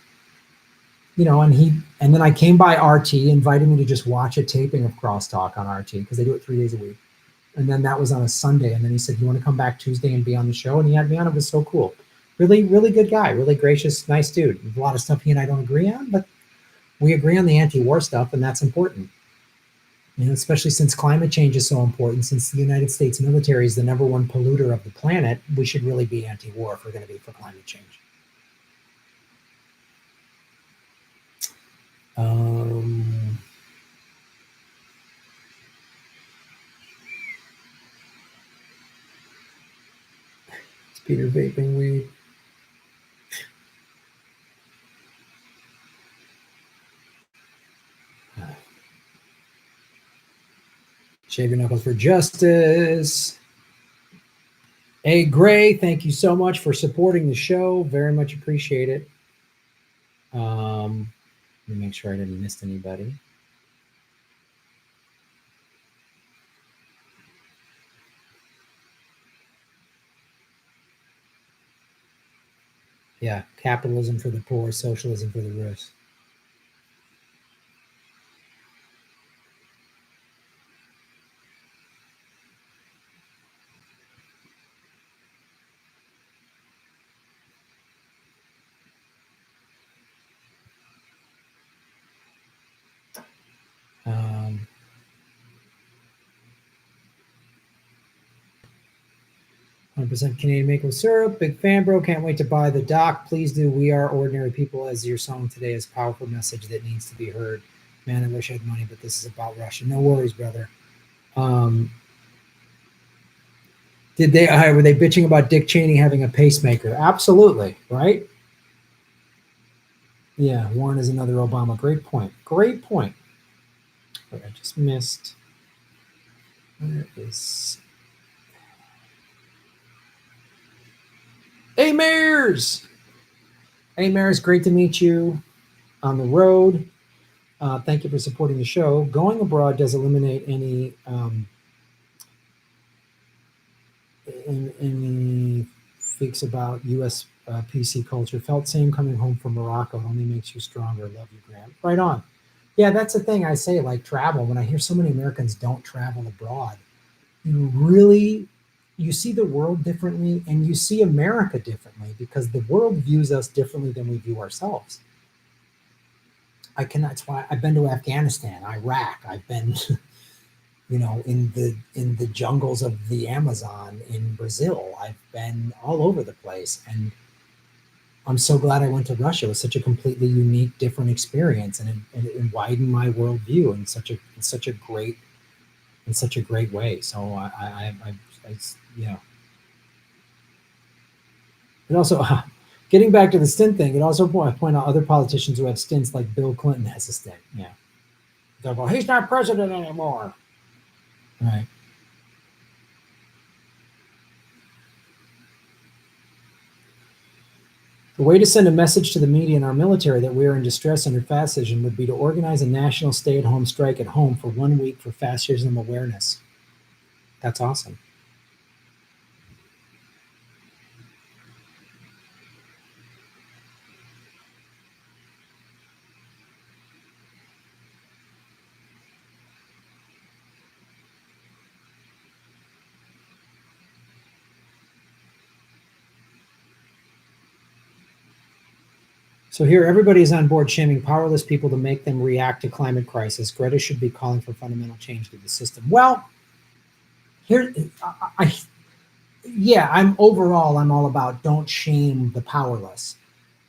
and then I came by RT, invited me to just watch a taping of Crosstalk on RT because they do it 3 days a week. And then that was on a Sunday. And then he said, you want to come back Tuesday and be on the show? And he had me on. It was so cool. Really, really good guy. Really gracious, nice dude. There's a lot of stuff he and I don't agree on, but we agree on the anti-war stuff, and that's important. Especially since climate change is so important, since the United States military is the #1 polluter of the planet, we should really be anti-war if we're going to be for climate change. 'It's Peter vaping weed. Shave your knuckles for justice. A Gray, thank you so much for supporting the show. Very much appreciate it. Let me make sure I didn't miss anybody. Yeah, capitalism for the poor, socialism for the rich. Um, 100% Canadian maple syrup. Big fan, bro. Can't wait to buy the doc. Please do. We Are Ordinary People as your song today is a powerful message that needs to be heard. Man, I wish I had money, but this is about Russia. No worries, brother. Were they bitching about Dick Cheney having a pacemaker? Absolutely, right? Yeah, Warren is another Obama. Great point. Great point. Wait, I just missed. Where is. Hey, Mayors! Hey, Mayors, great to meet you on the road. Thank you for supporting the show. Going abroad does eliminate any fakes about U.S. PC culture. Felt same coming home from Morocco. It only makes you stronger. Love you, Grant. Right on. Yeah, that's the thing I say, like travel. When I hear so many Americans don't travel abroad, you see the world differently and you see America differently because the world views us differently than we view ourselves. That's why I've been to Afghanistan, Iraq. I've been, in the jungles of the Amazon in Brazil. I've been all over the place, and I'm so glad I went to Russia. It was such a completely unique, different experience, and it widened my worldview in such a great way. So it also, getting back to the stint thing, it also point out other politicians who have stints, like Bill Clinton has a stint. Yeah, they'll go, he's not president anymore. Right. The way to send a message to the media and our military that we are in distress under fascism would be to organize a national stay-at-home strike at home for 1 week for fascism awareness. That's awesome. So here, everybody is on board shaming powerless people to make them react to climate crisis. Greta should be calling for fundamental change to the system. Well, here, I'm all about don't shame the powerless.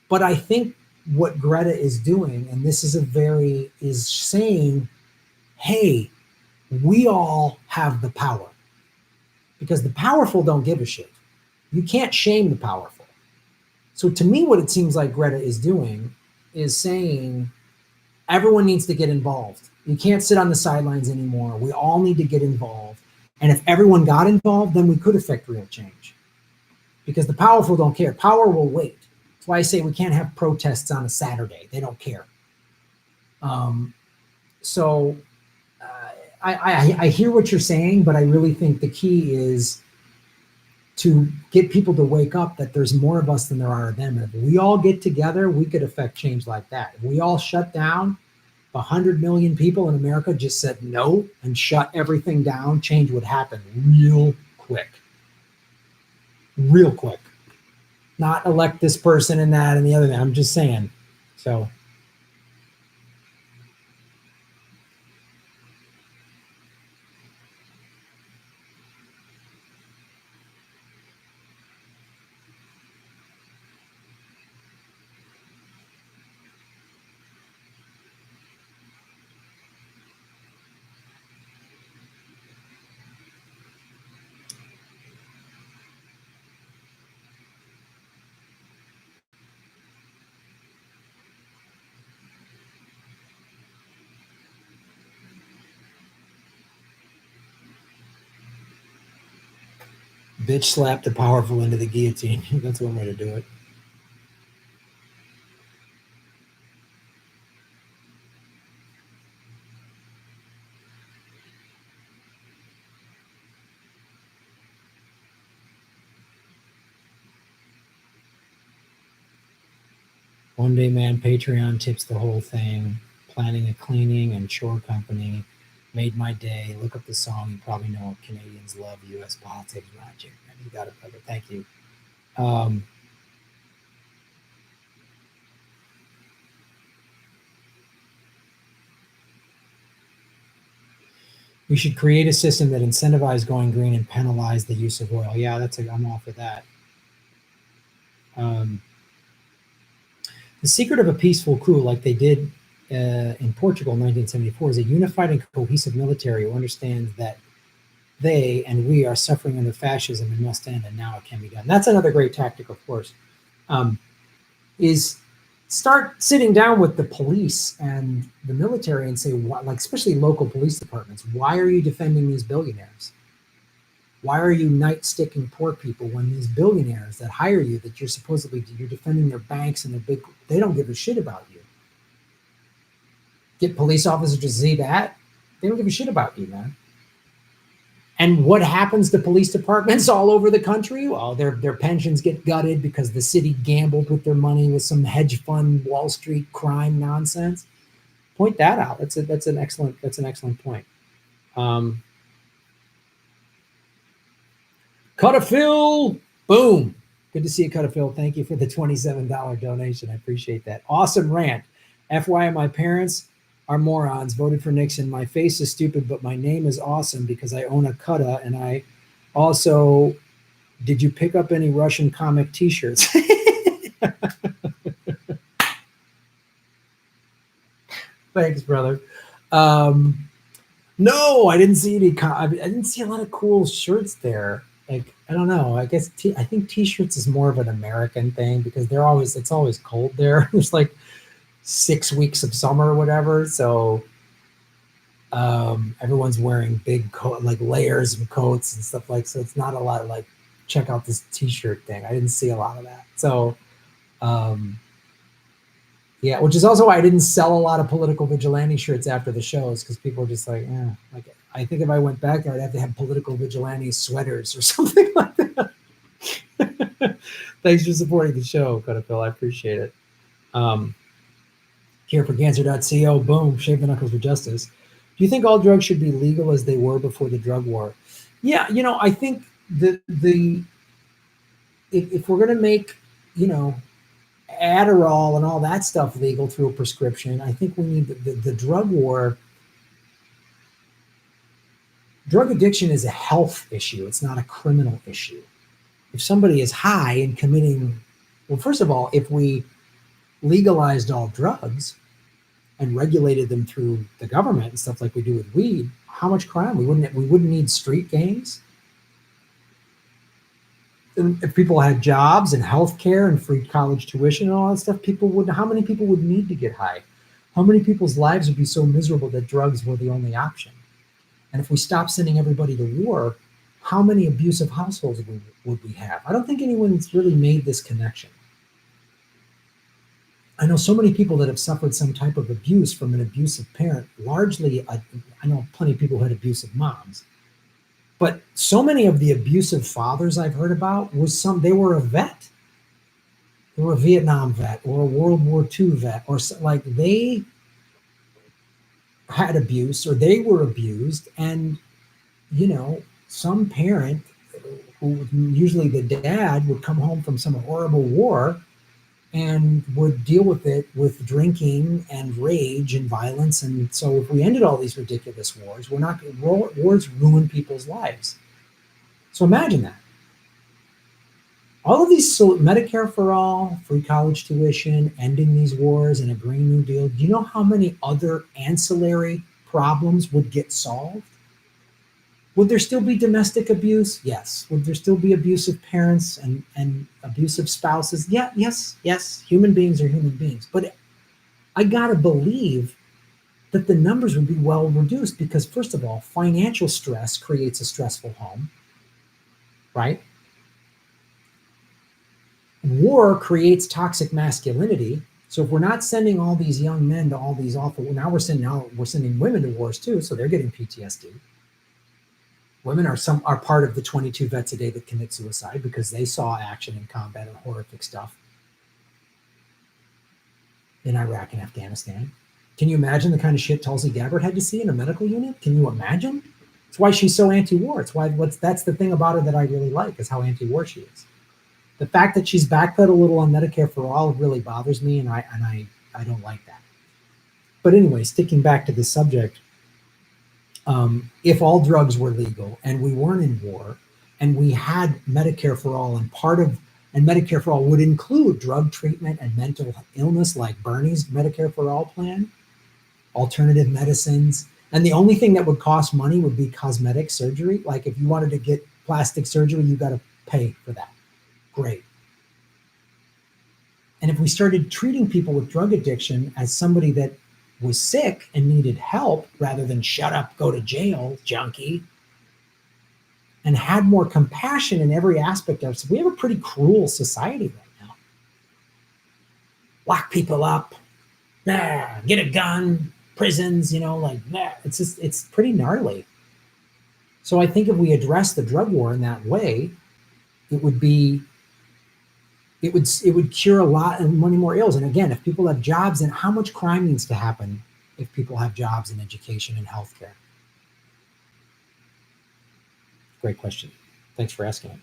But I think what Greta is doing, and this is saying, hey, we all have the power. Because the powerful don't give a shit. You can't shame the powerful. So to me, what it seems like Greta is doing is saying everyone needs to get involved. You can't sit on the sidelines anymore. We all need to get involved. And if everyone got involved, then we could affect real change. Because the powerful don't care. Power will wait. That's why I say we can't have protests on a Saturday. They don't care. So I hear what you're saying, but I really think the key is to get people to wake up that there's more of us than there are of them. And if we all get together, we could affect change like that. If we all shut down, 100 million people in America just said no and shut everything down, change would happen real quick. Real quick. Not elect this person and that and the other thing. I'm just saying. So. Bitch slap the powerful into the guillotine. That's one way to do it. One Day Man Patreon tips the whole thing. Planning a cleaning and chore company. Made my day. Look up the song. You probably know it. Canadians love U.S. politics. Magic. You got it, brother. Thank you. We should create a system that incentivizes going green and penalize the use of oil. Yeah, I'm all for that. The secret of a peaceful coup, like they did in Portugal in 1974 is a unified and cohesive military who understands that they and we are suffering under fascism and must end, and now it can be done. That's another great tactic, of course, is start sitting down with the police and the military and say, like, especially local police departments, why are you defending these billionaires? Why are you night-sticking poor people when these billionaires that hire you, that you're defending their banks and they don't give a shit about you? Get police officers to see that. They don't give a shit about you, man. And what happens to police departments all over the country? Well, their pensions get gutted because the city gambled with their money with some hedge fund, Wall Street crime nonsense. Point that out. That's an excellent point. Cut a Phil, boom. Good to see you, Cut a Phil. Thank you for the $27 donation. I appreciate that. Awesome rant. FYI, my parents are morons, voted for Nixon. My face is stupid, but my name is awesome because I own a Cutta, and I also, did you pick up any Russian comic t-shirts? Thanks, brother. No, I didn't see any. I didn't see a lot of cool shirts there. Like, I don't know. I guess I think t-shirts is more of an American thing because it's always cold there. There's like 6 weeks of summer or whatever, so everyone's wearing big like layers of coats and stuff so it's not a lot of like, check out this t-shirt thing. I didn't see a lot of that, so yeah, which is also why I didn't sell a lot of political vigilante shirts after the shows, because people were just like, like, I think if I went back there I'd have to have political vigilante sweaters or something like that. Thanks for supporting the show, Phil. I appreciate it. Care for cancer.co, boom, shave the knuckles for justice. Do you think all drugs should be legal as they were before the drug war? Yeah, I think if we're going to make, Adderall and all that stuff legal through a prescription, I think we need the drug war. Drug addiction is a health issue. It's not a criminal issue. If somebody is high and committing, well, first of all, if we legalized all drugs and regulated them through the government and stuff like we do with weed, how much crime? We wouldn't need street gangs. And if people had jobs and health care and free college tuition and all that stuff, how many people would need to get high? How many people's lives would be so miserable that drugs were the only option? And if we stopped sending everybody to war, how many abusive households would we have? I don't think anyone's really made this connection. I know so many people that have suffered some type of abuse from an abusive parent. Largely, I know plenty of people who had abusive moms. But so many of the abusive fathers I've heard about they were a vet. They were a Vietnam vet or a World War II vet, or like they had abuse or they were abused. And, some parent, who usually the dad, would come home from some horrible war and would deal with it with drinking and rage and violence. And so if we ended all these ridiculous wars, wars ruin people's lives. So imagine that. All of these, Medicare for all, free college tuition, ending these wars, and a Green New Deal, do you know how many other ancillary problems would get solved? Would there still be domestic abuse? Yes. Would there still be abusive parents and abusive spouses? Yeah, yes. Human beings are human beings. But I gotta believe that the numbers would be well reduced because, first of all, financial stress creates a stressful home, right? War creates toxic masculinity. So if we're not sending all these young men to all these awful, now we're sending women to wars too, so they're getting PTSD. Women are part of the 22 vets a day that commit suicide because they saw action in combat and horrific stuff in Iraq and Afghanistan. Can you imagine the kind of shit Tulsi Gabbard had to see in a medical unit? Can you imagine? That's why she's so anti-war. That's the thing about her that I really like, is how anti-war she is. The fact that she's backpedaled a little on Medicare for all really bothers me, and I don't like that. But anyway, sticking back to the subject, if all drugs were legal and we weren't in war and we had Medicare for all, and Medicare for all would include drug treatment and mental illness like Bernie's Medicare for all plan, alternative medicines. And the only thing that would cost money would be cosmetic surgery. Like if you wanted to get plastic surgery, you got to pay for that. Great. And if we started treating people with drug addiction as somebody that was sick and needed help rather than shut up, go to jail, junkie, and had more compassion in every aspect of us, we have a pretty cruel society right now. Lock people up, get a gun, prisons, it's pretty gnarly. So I think if we address the drug war in that way, it would cure a lot and many more ills. And again, if people have jobs, then how much crime needs to happen if people have jobs in education and healthcare? Great question. Thanks for asking it.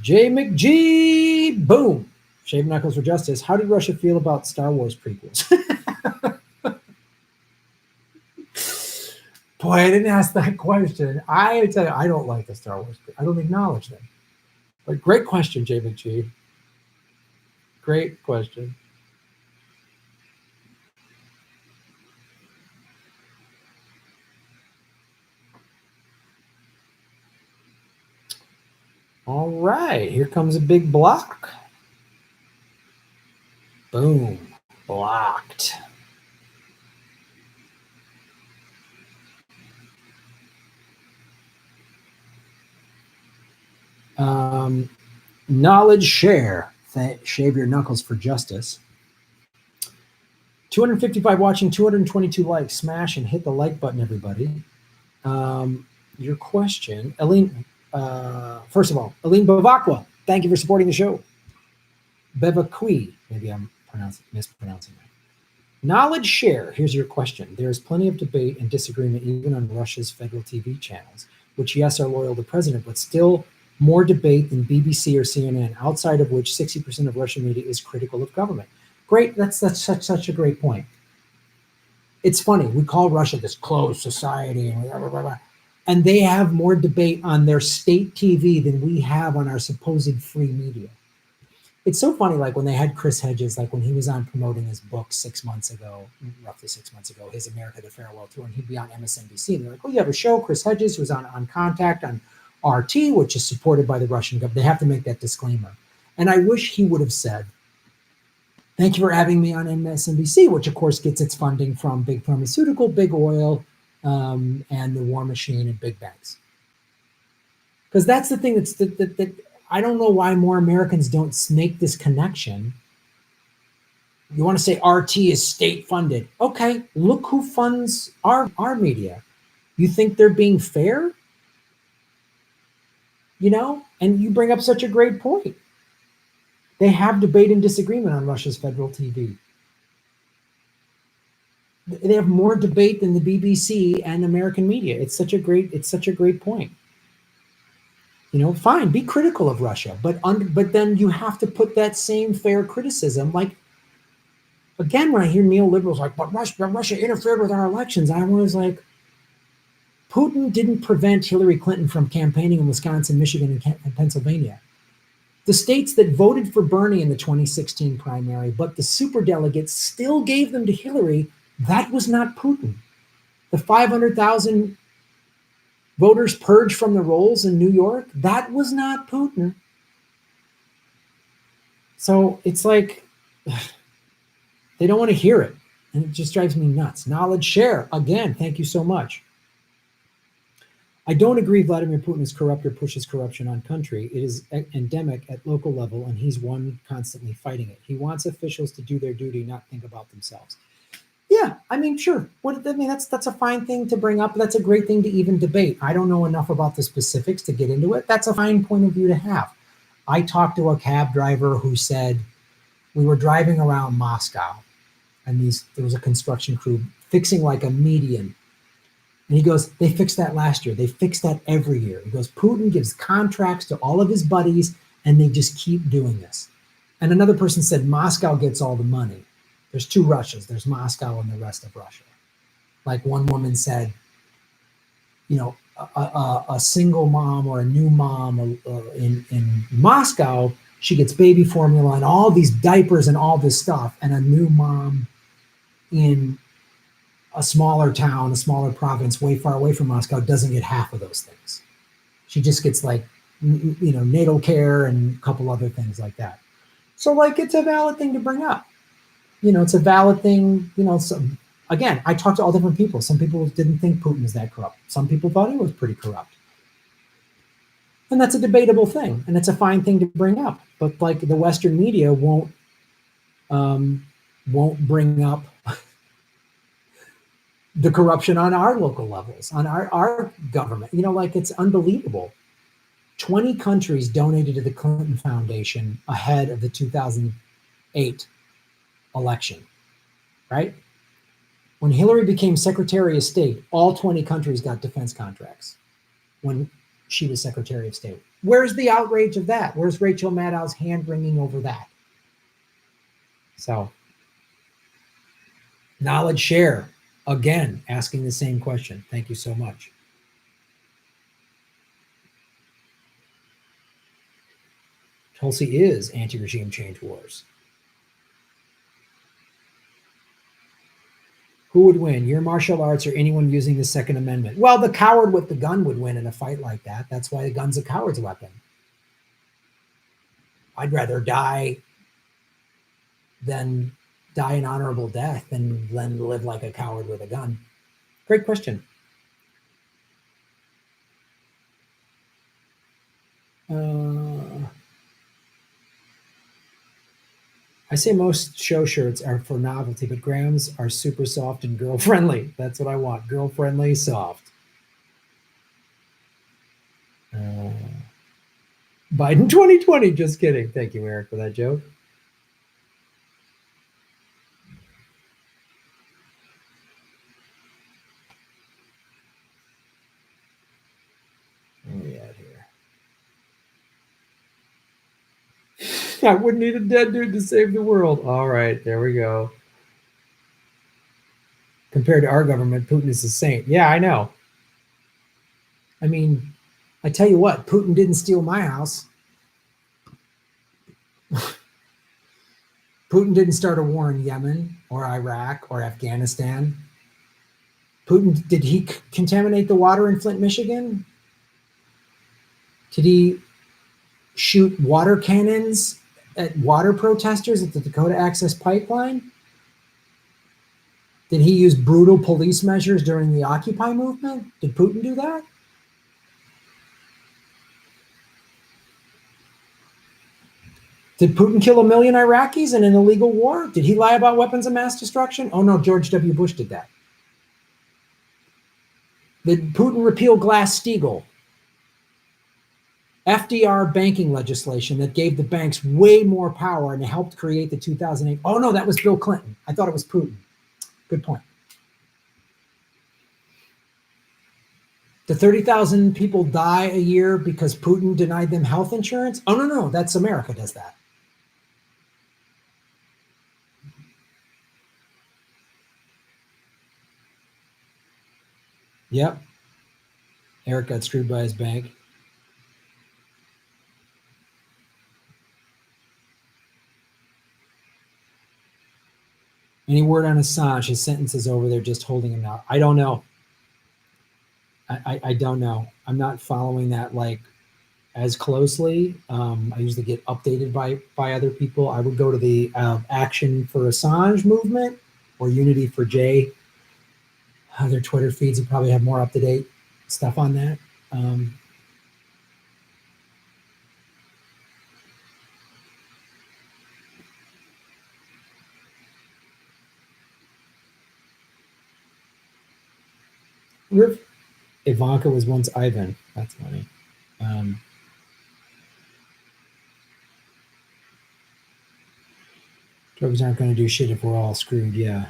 J McG, boom. Shave Knuckles for Justice. How did Russia feel about Star Wars prequels? Boy, I didn't ask that question. I tell you, I don't like the Star Wars. I don't acknowledge them. But great question, J McG. Great question. All right, here comes a big block. Boom, blocked. Knowledge share. Shave your knuckles for justice. 255 watching, 222 likes. Smash and hit the like button, everybody. Your question, Aline. First of all, Aline Bavakwa, thank you for supporting the show. Bevakui, maybe I'm mispronouncing that. Knowledge share. Here's your question. There is plenty of debate and disagreement even on Russia's federal TV channels, which yes are loyal to president, but still more debate than BBC or CNN, outside of which 60% of Russian media is critical of government. Great. That's such a great point. It's funny. We call Russia this closed society and blah, blah, blah, blah. And they have more debate on their state TV than we have on our supposed free media. It's so funny, like when they had Chris Hedges, like when he was on promoting his book roughly 6 months ago, his America the Farewell Tour, and he'd be on MSNBC. And they're like, oh, you have a show, Chris Hedges, who's on Contact on RT, which is supported by the Russian government. They have to make that disclaimer. And I wish he would have said, thank you for having me on MSNBC, which of course gets its funding from big pharmaceutical, big oil, and the war machine and big banks. Because that's the thing that I don't know why more Americans don't make this connection. You want to say RT is state funded. Okay, look who funds our media. You think they're being fair? And you bring up such a great point. They have debate and disagreement on Russia's federal TV. They have more debate than the BBC and American media. It's such a great point. Fine, be critical of Russia, but then you have to put that same fair criticism. Like, again, when I hear neoliberals like, but Russia interfered with our elections, I was like, Putin didn't prevent Hillary Clinton from campaigning in Wisconsin, Michigan, and Pennsylvania. The states that voted for Bernie in the 2016 primary, but the superdelegates still gave them to Hillary, that was not Putin. The 500,000 voters purged from the rolls in New York, that was not Putin. So it's like, they don't want to hear it. And it just drives me nuts. Knowledge share. Again, thank you so much. I don't agree Vladimir Putin is corrupt or pushes corruption on country. It is endemic at local level, and he's one constantly fighting it. He wants officials to do their duty, not think about themselves. Yeah, I mean, sure. That's a fine thing to bring up. That's a great thing to even debate. I don't know enough about the specifics to get into it. That's a fine point of view to have. I talked to a cab driver who said we were driving around Moscow, and there was a construction crew fixing like a median. And he goes, they fixed that last year. They fixed that every year. He goes, Putin gives contracts to all of his buddies, and they just keep doing this. And another person said, Moscow gets all the money. There's two Russias. There's Moscow and the rest of Russia. Like one woman said, a single mom or a new mom in Moscow, she gets baby formula and all these diapers and all this stuff, and a new mom in a smaller town, a smaller province, way far away from Moscow, doesn't get half of those things. She just gets like, natal care and a couple other things like that. So like, it's a valid thing to bring up. It's a valid thing. So, again, I talked to all different people. Some people didn't think Putin was that corrupt. Some people thought he was pretty corrupt. And that's a debatable thing, and it's a fine thing to bring up. But like, the Western media won't bring up the corruption on our local levels, on our government. Like, it's unbelievable. 20 countries donated to the Clinton Foundation ahead of the 2008 election, right? When Hillary became Secretary of State, all 20 countries got defense contracts when she was Secretary of State. Where's the outrage of that? Where's Rachel Maddow's hand-wringing over that? So, knowledge share, again, asking the same question. Thank you so much. Tulsi is anti-regime change wars. Who would win, your martial arts or anyone using the Second Amendment? Well, the coward with the gun would win in a fight like that. That's why the gun's a coward's weapon. I'd rather die than die an honorable death than live like a coward with a gun. Great question. I say most show shirts are for novelty, but Graham's are super soft and girl-friendly. That's what I want. Girl-friendly, soft. Biden 2020. Just kidding. Thank you, Eric, for that joke. Where are we at here? I wouldn't need a dead dude to save the world. All right, there we go. Compared to our government, Putin is a saint. Yeah, I know. I mean, I tell you what, Putin didn't steal my house. Putin didn't start a war in Yemen or Iraq or Afghanistan. Putin, did he contaminate the water in Flint, Michigan? Did he shoot water cannons at water protesters at the Dakota Access Pipeline? Did he use brutal police measures during the Occupy movement? Did Putin do that? Did Putin kill 1 million Iraqis in an illegal war? Did he lie about weapons of mass destruction? Oh no, George W. Bush did that. Did Putin repeal Glass-Steagall? FDR banking legislation that gave the banks way more power and helped create the 2008. Oh no, that was Bill Clinton. I thought it was Putin. Good point. The 30,000 people die a year because Putin denied them health insurance? Oh no, that's America does that. Yep. Eric got screwed by his bank. Any word on Assange? His sentence is over. They're just holding him out. I don't know. I don't know. I'm not following that like as closely. I usually get updated by other people. I would go to the Action for Assange movement or Unity for Jay. Their Twitter feeds would probably have more up-to-date stuff on that. Ivanka was once Ivan. That's funny. Drugs aren't going to do shit if we're all screwed. Yeah.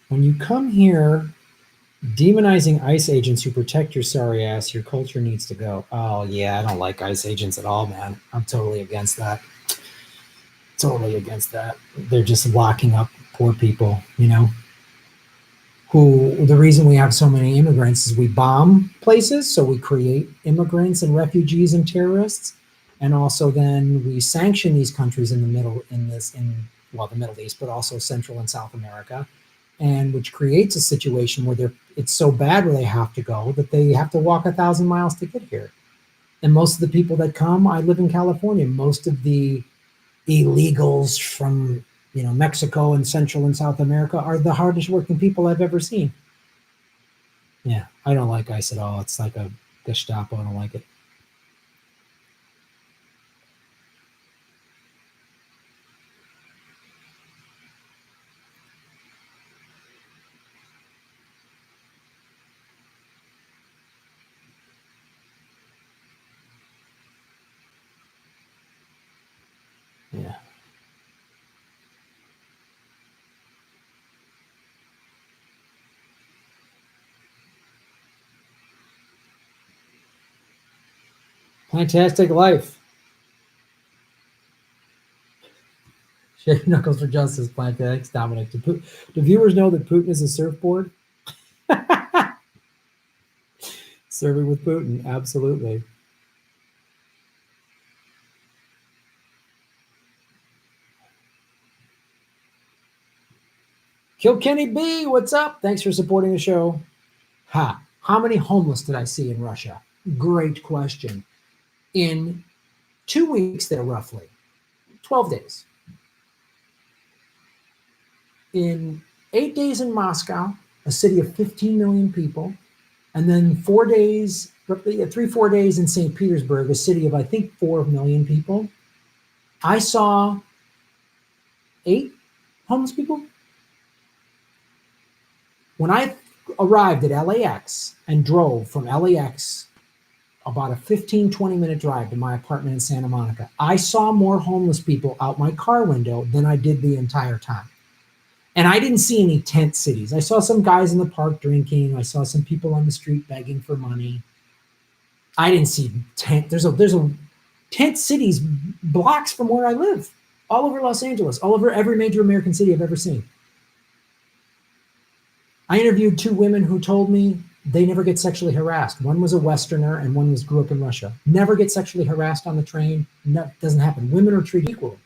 When you come here demonizing ICE agents who protect your sorry ass, your culture needs to go. Oh, yeah, I don't like ICE agents at all, man. I'm totally against that. totally against that. They're just locking up poor people, you know, who the reason we have so many immigrants is we bomb places. So we create immigrants and refugees and terrorists. And also then we sanction these countries in the middle, well, the Middle East, but also Central and South America, and which creates a situation where it's so bad where they have to go that they have to walk 1,000 miles to get here. And most of the people that come, I live in California, most of the illegals from, you know, Mexico and Central and South America are the hardest working people I've ever seen. Yeah, I don't like ICE at all. It's like a Gestapo. I don't like it. Yeah. Fantastic life. Shake knuckles for justice, Plantex. Dominic. Do viewers know that Putin is a surfboard? Serving with Putin, absolutely. Kilkenny B, what's up? Thanks for supporting the show. How many homeless did I see in Russia? Great question. In 2 weeks there, roughly 12 days. In 8 days in Moscow, a city of 15 million people, and then 4 days, 3-4 days in St. Petersburg, a city of I think 4 million people. I saw 8 homeless people. When I arrived at LAX and drove from LAX about a 15-20 minute drive to my apartment in Santa Monica, I saw more homeless people out my car window than I did the entire time. And I didn't see any tent cities. I saw some guys in the park drinking. I saw some people on the street begging for money. I didn't see tent. There's a tent cities blocks from where I live, all over Los Angeles, all over every major American city I've ever seen. I interviewed 2 women who told me they never get sexually harassed. One was a Westerner and one grew up in Russia. Never get sexually harassed on the train. No, doesn't happen. Women are treated equally.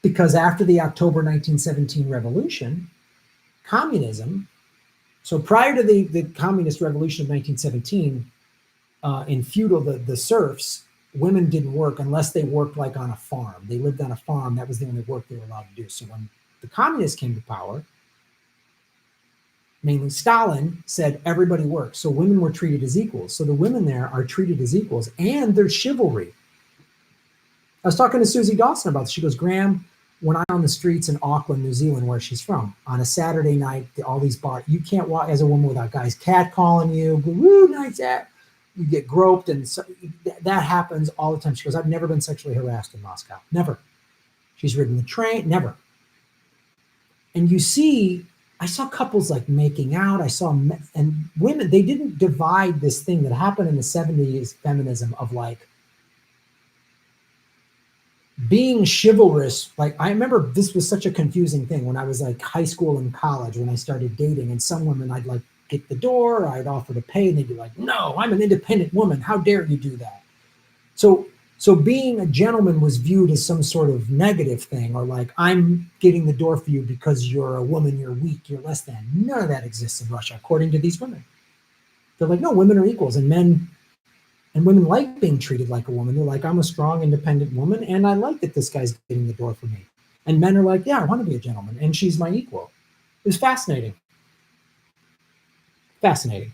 Because after the October 1917 revolution, communism, so prior to the communist revolution of 1917, in feudal, the serfs, women didn't work unless they worked like on a farm. They lived on a farm. That was the only work they were allowed to do. So when the communists came to power, mainly Stalin, said everybody works. So women were treated as equals. So the women there are treated as equals, and there's chivalry. I was talking to Susie Dawson about this. She goes, Graham, when I'm on the streets in Auckland, New Zealand, where she's from, on a Saturday night, all these bars, you can't walk as a woman without guys catcalling you. Woo, nice ass. You get groped, and so, that happens all the time. She goes, I've never been sexually harassed in Moscow. Never. She's ridden the train. Never. And you see, I saw couples like making out. I saw and women, they didn't divide this thing that happened in the 70s feminism of like being chivalrous. Like, I remember this was such a confusing thing when I was like high school and college, when I started dating, and some women I'd like get the door, I'd offer to pay, and they'd be like, no, I'm an independent woman. How dare you do that? So being a gentleman was viewed as some sort of negative thing, or like, I'm getting the door for you because you're a woman, you're weak, you're less than. None of that exists in Russia, according to these women. They're like, no, women are equals, and women like being treated like a woman. They're like, I'm a strong, independent woman, and I like that this guy's getting the door for me. And men are like, yeah, I want to be a gentleman, and she's my equal. It was fascinating. Fascinating.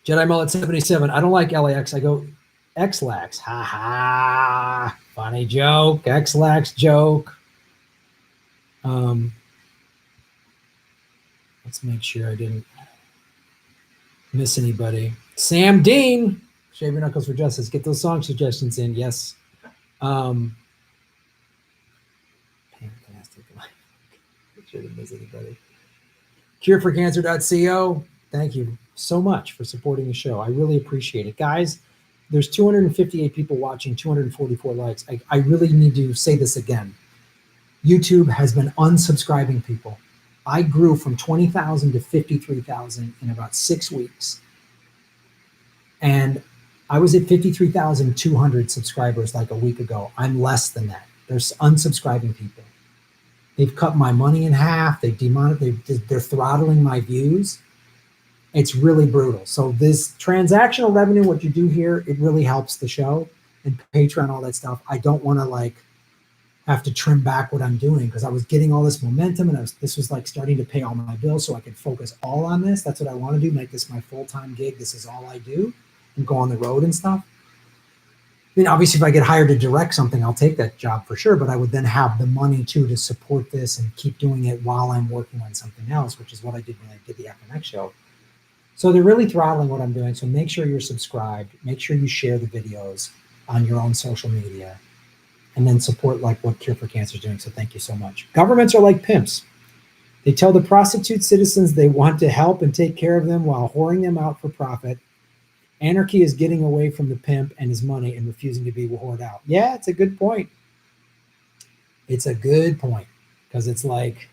Jedi Mullet 77. I don't like LAX. I go X-Lax. Ha ha. Funny joke. X-Lax joke. Let's make sure I didn't miss anybody. Sam Dean. Shave your knuckles for justice. Get those song suggestions in. Yes. Fantastic. Make sure I didn't miss anybody. Cureforcancer.co. Thank you so much for supporting the show. I really appreciate it. Guys, There's 258 people watching, 244 likes. I really need to say this again. YouTube has been unsubscribing people. I grew from 20,000 to 53,000 in about 6 weeks. And I was at 53,200 subscribers like a week ago. I'm less than that. There's unsubscribing people. They've cut my money in half. They're throttling my views. It's really brutal. So this transactional revenue, what you do here, it really helps the show and Patreon, all that stuff. I don't want to like have to trim back what I'm doing because I was getting all this momentum and this was like starting to pay all my bills so I could focus all on this. That's what I want to do, make this my full-time gig. This is all I do and go on the road and stuff. I mean, obviously, if I get hired to direct something, I'll take that job for sure, but I would then have the money too to support this and keep doing it while I'm working on something else, which is what I did when I did the FNX show. So they're really throttling what I'm doing. So make sure you're subscribed. Make sure you share the videos on your own social media and then support like what Cure for Cancer is doing. So thank you so much. Governments are like pimps. They tell the prostitute citizens they want to help and take care of them while whoring them out for profit. Anarchy is getting away from the pimp and his money and refusing to be whored out. Yeah, it's a good point. It's a good point because it's like,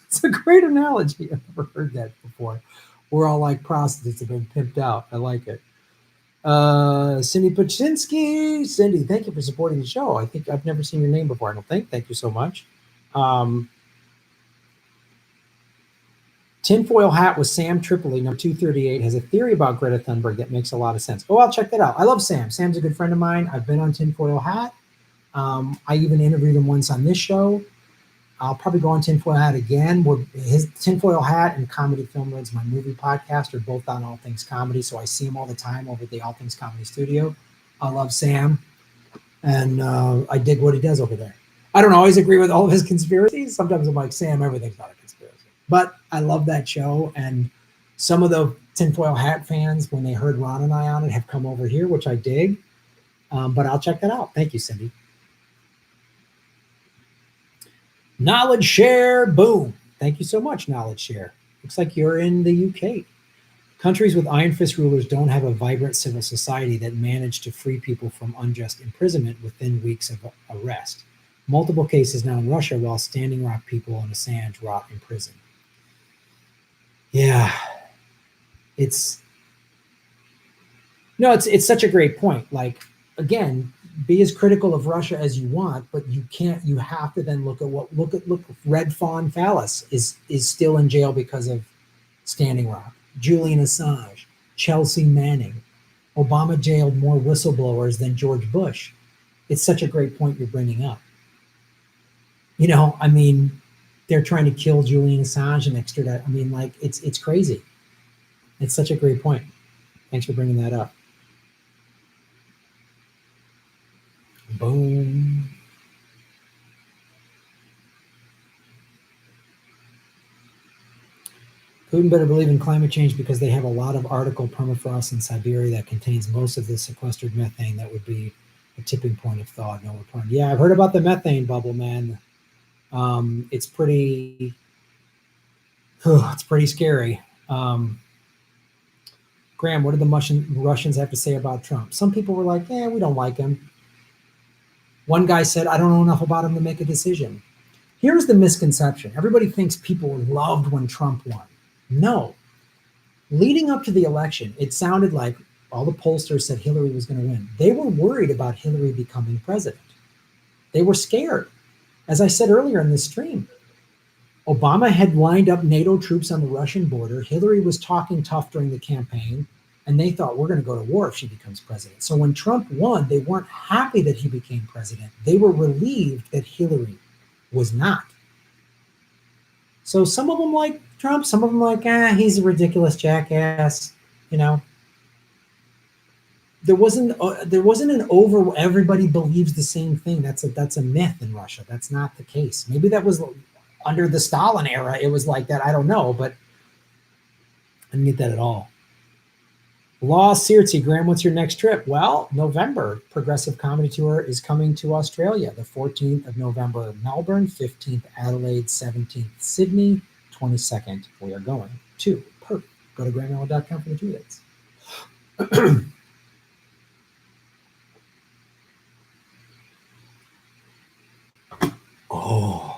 it's a great analogy. I've never heard that before. We're all like prostitutes have been pimped out. I like it. Cindy Paczynski. Cindy, thank you for supporting the show. I think I've never seen your name before, I don't think. Thank you so much. Tinfoil Hat with Sam Tripoli, number 238, has a theory about Greta Thunberg that makes a lot of sense. Oh, I'll check that out. I love Sam. Sam's a good friend of mine. I've been on Tinfoil Hat. I even interviewed him once on this show. I'll probably go on Tinfoil Hat again. His Tinfoil Hat and Comedy Film Nerds, my movie podcast, are both on All Things Comedy, so I see him all the time over at the All Things Comedy studio. I love Sam, and I dig what he does over there. I don't always agree with all of his conspiracies. Sometimes I'm like, Sam, everything's not a conspiracy. But I love that show, and some of the Tinfoil Hat fans, when they heard Ron and I on it, have come over here, which I dig. But I'll check that out. Thank you, Cindy. Knowledge Share, boom. Thank you so much, Knowledge Share. Looks like you're in the UK. Countries with iron fist rulers don't have a vibrant civil society that managed to free people from unjust imprisonment within weeks of arrest. Multiple cases now in Russia while Standing Rock people and Assange rot in prison. Yeah, it's such a great point. Like, again, be as critical of Russia as you want, but you have to then look at Red Fawn Phallus is still in jail because of Standing Rock. Julian Assange, Chelsea Manning, Obama jailed more whistleblowers than George Bush. It's such a great point you're bringing up. You know, I mean, they're trying to kill Julian Assange and extradite. I mean, like, it's crazy. It's such a great point. Thanks for bringing that up. Boom. Putin better believe in climate change because they have a lot of article permafrost in Siberia that contains most of the sequestered methane that would be a tipping point of thaw. No return. Yeah, I've heard about the methane bubble, man. It's pretty scary. Graham, what did the Russians have to say about Trump? Some people were like, we don't like him. One guy said, I don't know enough about him to make a decision. Here's the misconception. Everybody thinks people loved when Trump won. No. Leading up to the election, it sounded like all the pollsters said Hillary was going to win. They were worried about Hillary becoming president. They were scared. As I said earlier in this stream, Obama had lined up NATO troops on the Russian border. Hillary was talking tough during the campaign, and they thought, we're going to go to war if she becomes president. So when Trump won, they weren't happy that he became president. They were relieved that Hillary was not. So some of them like Trump, some of them like, he's a ridiculous jackass. You know, there wasn't an over. Everybody believes the same thing. That's a myth in Russia. That's not the case. Maybe that was under the Stalin era. It was like that. I don't know, but I didn't get that at all. Law Searcy, Graham, what's your next trip? Well, November, Progressive Comedy Tour is coming to Australia. The 14th of November, Melbourne, 15th, Adelaide, 17th, Sydney, 22nd, we are going to Perth. Go to grahamella.com for the 2 dates. Oh.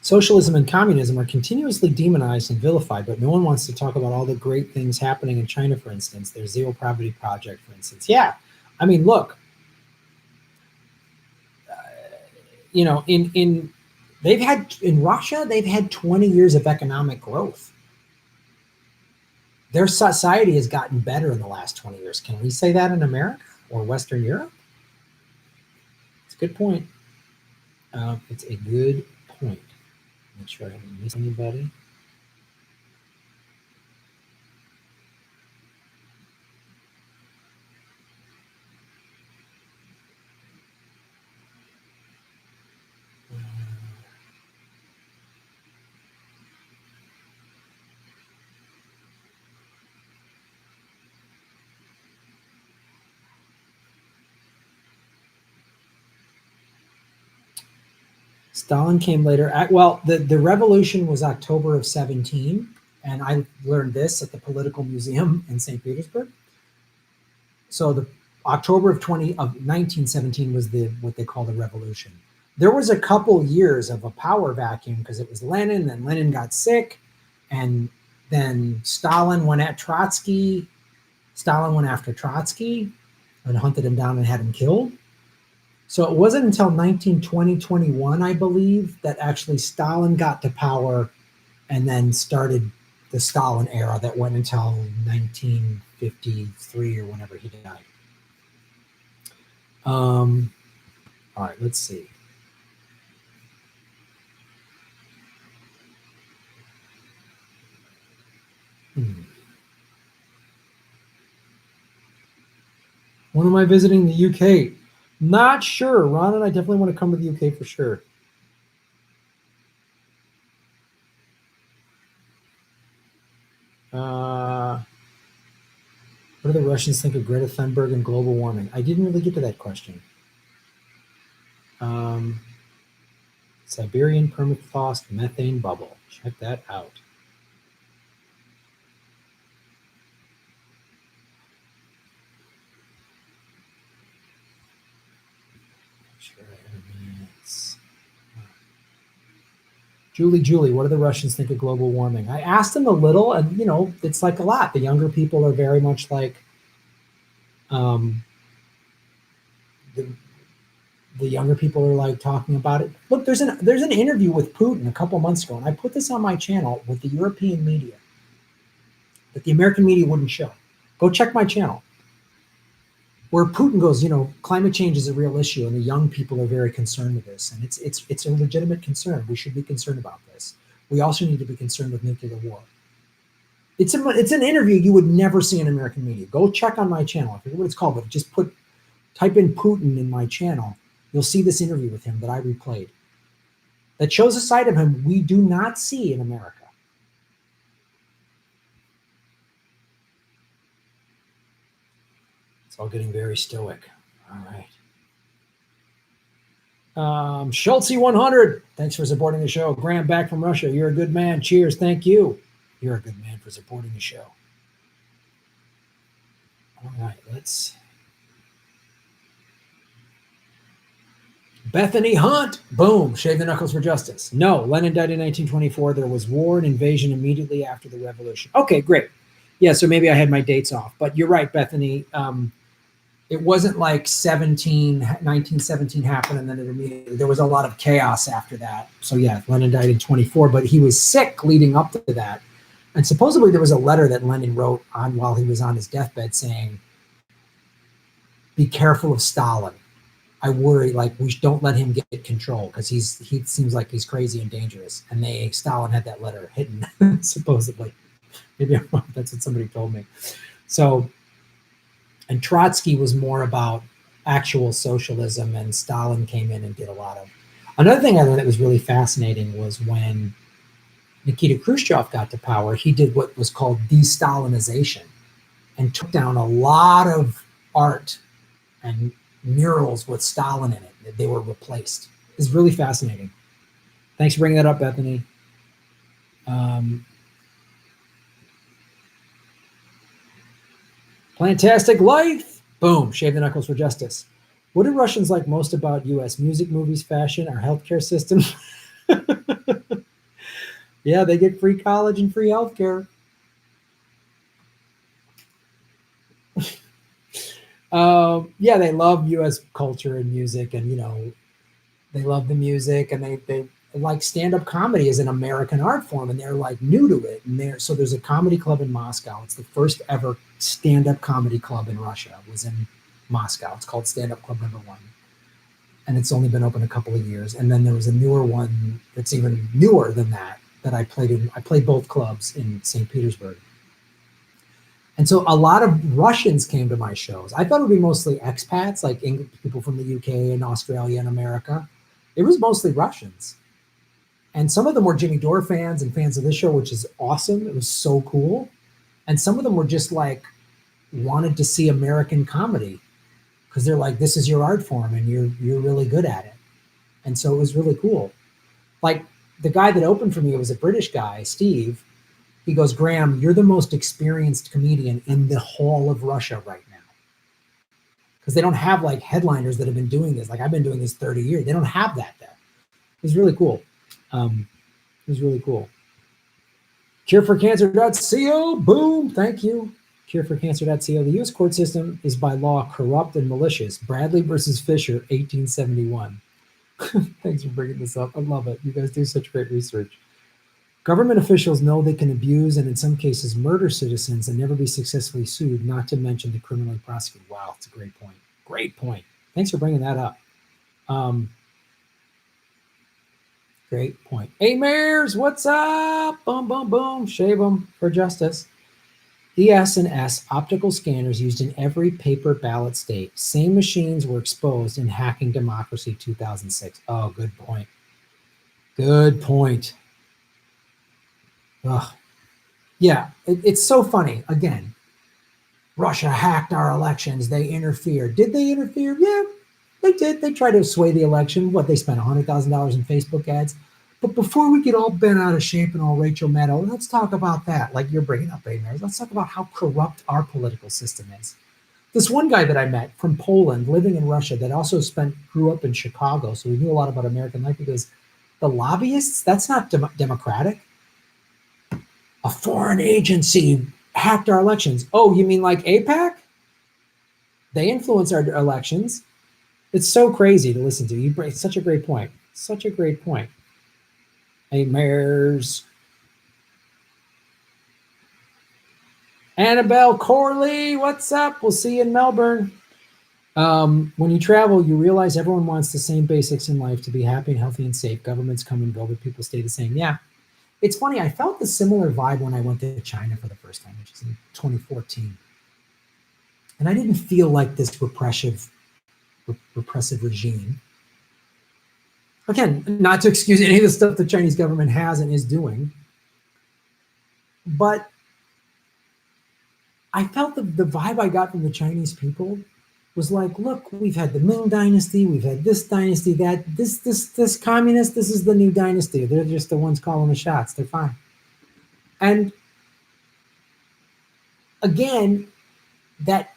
Socialism and communism are continuously demonized and vilified, but no one wants to talk about all the great things happening in China, for instance. Their Zero Poverty Project, for instance. Yeah. I mean, look, you know, in Russia, they've had 20 years of economic growth. Their society has gotten better in the last 20 years. Can we say that in America or Western Europe? It's a good point. It's a good point. Make sure I haven't missed anybody. Stalin came later. Well, the revolution was October of 17, and I learned this at the Political Museum in St. Petersburg. So the October of 1917 was what they call the revolution. There was a couple years of a power vacuum because it was Lenin, then Lenin got sick, and then Stalin went at Trotsky. Stalin went after Trotsky and hunted him down and had him killed. So it wasn't until 1920-21, I believe, that actually Stalin got to power and then started the Stalin era that went until 1953 or whenever he died. All right, let's see. When am I visiting the UK? Not sure. Ron and I definitely want to come to the UK for sure. What do the Russians think of Greta Thunberg and global warming? I didn't really get to that question. Siberian permafrost methane bubble. Check that out. Julie, what do the Russians think of global warming? I asked them a little, and you know, it's like a lot. The younger people are very much like, the younger people are like talking about it. Look, there's an interview with Putin a couple months ago, and I put this on my channel with the European media that the American media wouldn't show. Go check my channel. Where Putin goes, you know, climate change is a real issue, and the young people are very concerned with this, and it's a legitimate concern. We should be concerned about this. We also need to be concerned with nuclear war. It's an interview you would never see in American media. Go check on my channel. I forget what it's called, but just type in Putin in my channel. You'll see this interview with him that I replayed. That shows a side of him we do not see in America. All getting very stoic. All right. Schultz 100. Thanks for supporting the show. Graham back from Russia. You're a good man. Cheers. Thank you. You're a good man for supporting the show. All right. Let's. Bethany Hunt. Boom. Shave the knuckles for justice. No. Lenin died in 1924. There was war and invasion immediately after the revolution. Okay, great. Yeah, so maybe I had my dates off. But you're right, Bethany. It wasn't like 1917 happened and then it immediately, there was a lot of chaos after that. So yeah, Lenin died in 24, but he was sick leading up to that. And supposedly there was a letter that Lenin wrote on while he was on his deathbed saying, be careful of Stalin. I worry, like, we don't let him get control because he seems like he's crazy and dangerous. And Stalin had that letter hidden, supposedly. Maybe I'm wrong. That's what somebody told me. So, and Trotsky was more about actual socialism, and Stalin came in and did a lot of. Another thing I learned that was really fascinating was when Nikita Khrushchev got to power, he did what was called de-Stalinization and took down a lot of art and murals with Stalin in it. They were replaced. It's really fascinating. Thanks for bringing that up, Bethany. Plantastic life. Boom. Shave the knuckles for justice. What do Russians like most about U.S. music, movies, fashion, our healthcare system? Yeah, they get free college and free healthcare. Yeah, they love U.S. culture and music, and they love the music, and they like stand-up comedy as an American art form, and they're like new to it. And so there's a comedy club in Moscow. It's the first ever stand-up comedy club in Russia. It was in Moscow. It's called Stand-Up Club Number 1. And it's only been open a couple of years. And then there was a newer one that's even newer than that I played in. I played both clubs in St. Petersburg. And so a lot of Russians came to my shows. I thought it would be mostly expats, like people from the UK and Australia and America. It was mostly Russians. And some of them were Jimmy Dore fans and fans of this show, which is awesome. It was so cool. And some of them were just like, wanted to see American comedy because they're like, this is your art form and you're really good at it. And so it was really cool. Like the guy that opened for me, it was a British guy, Steve. He goes, Graham, you're the most experienced comedian in the whole of Russia right now. Because they don't have like headliners that have been doing this. Like I've been doing this 30 years. They don't have that there. It was really cool. It was really cool. Cureforcancer.co. Boom. Thank you. Cureforcancer.co. The U.S. court system is by law corrupt and malicious. Bradley versus Fisher, 1871. Thanks for bringing this up. I love it. You guys do such great research. Government officials know they can abuse and in some cases murder citizens and never be successfully sued, not to mention the criminally prosecuted. Wow, it's a great point. Great point. Thanks for bringing that up. Great point. Hey, Mayors, what's up? Boom, boom, boom. Shave them for justice. ES&S optical scanners used in every paper ballot state. Same machines were exposed in Hacking Democracy 2006. Oh, good point. Good point. Ugh. Yeah, it's so funny. Again, Russia hacked our elections. They interfered. Did they interfere? Yeah, they did. They tried to sway the election. What, they spent $100,000 in Facebook ads? But before we get all bent out of shape and all Rachel Maddow, let's talk about that. Like you're bringing up, Mayors. Let's talk about how corrupt our political system is. This one guy that I met from Poland, living in Russia, that also grew up in Chicago, so he knew a lot about American life. He goes, the lobbyists, that's not democratic. A foreign agency hacked our elections. Oh, you mean like AIPAC? They influence our elections. It's so crazy to listen to. You bring such a great point. Such a great point. Hey, Mayors. Annabelle Corley, what's up? We'll see you in Melbourne. When you travel, you realize everyone wants the same basics in life, to be happy and healthy and safe. Governments come and go, but people stay the same. Yeah. It's funny, I felt the similar vibe when I went to China for the first time, which is in 2014. And I didn't feel like this repressive regime. Again, not to excuse any of the stuff the Chinese government has and is doing, but I felt the vibe I got from the Chinese people was like, look, we've had the Ming dynasty, we've had this dynasty, that this communist, this is the new dynasty. They're just the ones calling the shots. They're fine. And again, that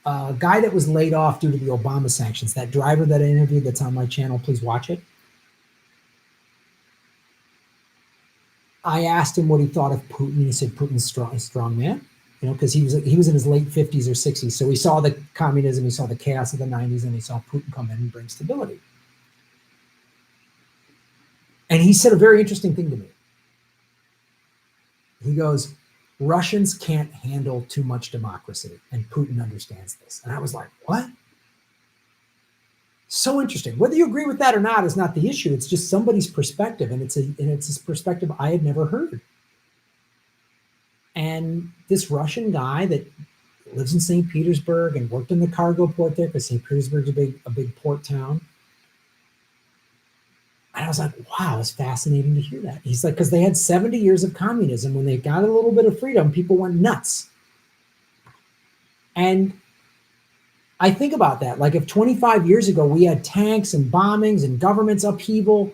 guy that was laid off due to the Obama sanctions, that driver that I interviewed that's on my channel, please watch it. I asked him what he thought of Putin. He said Putin's strong man. Because he was in his late 50s or 60s. So he saw the communism, he saw the chaos of the 90s, and he saw Putin come in and bring stability. And he said a very interesting thing to me. He goes, Russians can't handle too much democracy, and Putin understands this. And I was like, what? So interesting. Whether you agree with that or not is not the issue. It's just somebody's perspective, and it's a perspective I had never heard. And this Russian guy that lives in St. Petersburg and worked in the cargo port there, because St. Petersburg's a big port town. And I was like, wow, it's fascinating to hear that. He's like, because they had 70 years of communism. When they got a little bit of freedom, people went nuts. And I think about that. Like if 25 years ago we had tanks and bombings and government's upheaval,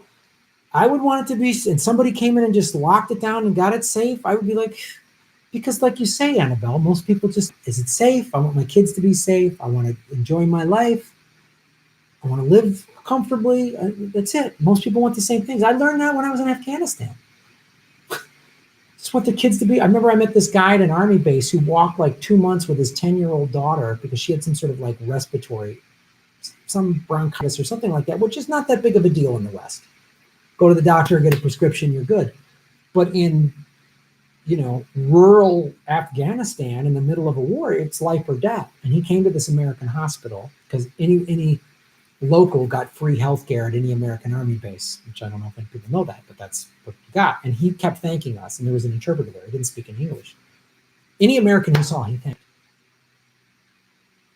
I would want it to be, and somebody came in and just locked it down and got it safe, I would be like, Because like you say, Annabelle, most people just, is it safe? I want my kids to be safe. I want to enjoy my life. I want to live comfortably. That's it. Most people want the same things. I learned that when I was in Afghanistan. Just want their kids to be. I remember I met this guy at an army base who walked like 2 months with his 10-year-old daughter because she had some sort of like respiratory, some bronchitis or something like that, which is not that big of a deal in the West. Go to the doctor, get a prescription, you're good. But in, rural Afghanistan in the middle of a war, it's life or death. And he came to this American hospital because any local got free health care at any American army base, which I don't know if people know that, but that's what he got. And he kept thanking us. And there was an interpreter there. He didn't speak in English. Any American he saw, he thanked.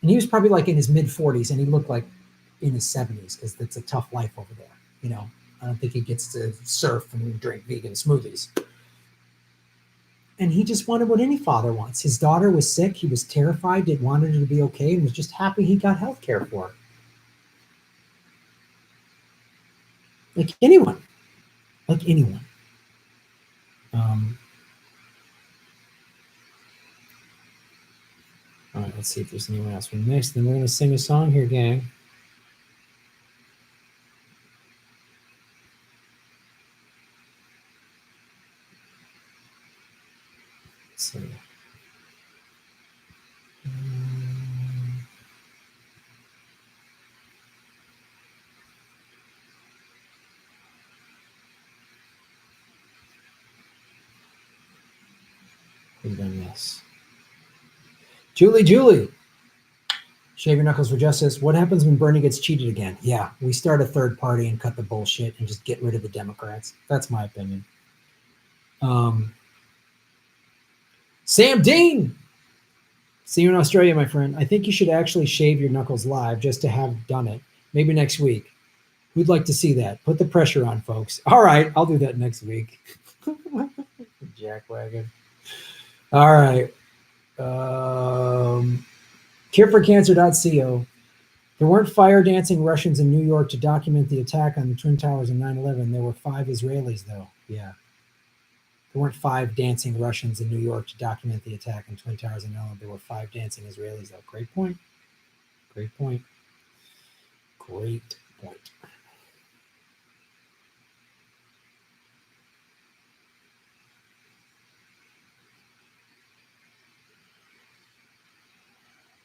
And he was probably like in his mid 40s and he looked like in his 70s because it's a tough life over there. I don't think he gets to surf and drink vegan smoothies. And he just wanted what any father wants. His daughter was sick. He was terrified, wanted her to be okay, and was just happy he got health care for her. Like anyone. All right, let's see if there's anyone else. Next, then we're going to sing a song here, gang. Let's see. We've done this. Julie. Shave your knuckles for justice. What happens when Bernie gets cheated again? Yeah, we start a third party and cut the bullshit and just get rid of the Democrats. That's my opinion. Sam Dean! See you in Australia, my friend. I think you should actually shave your knuckles live just to have done it. Maybe next week. We'd like to see that. Put the pressure on, folks. All right, I'll do that next week. Jackwagon. All right. Careforcancer.co. There weren't fire dancing Russians in New York to document the attack on the Twin Towers in 9/11. There were 5 Israelis, though. Yeah. There weren't 5 dancing Russians in New York to document the attack on Twin Towers in 9/11. There were 5 dancing Israelis, though. Great point. Great point. Great point.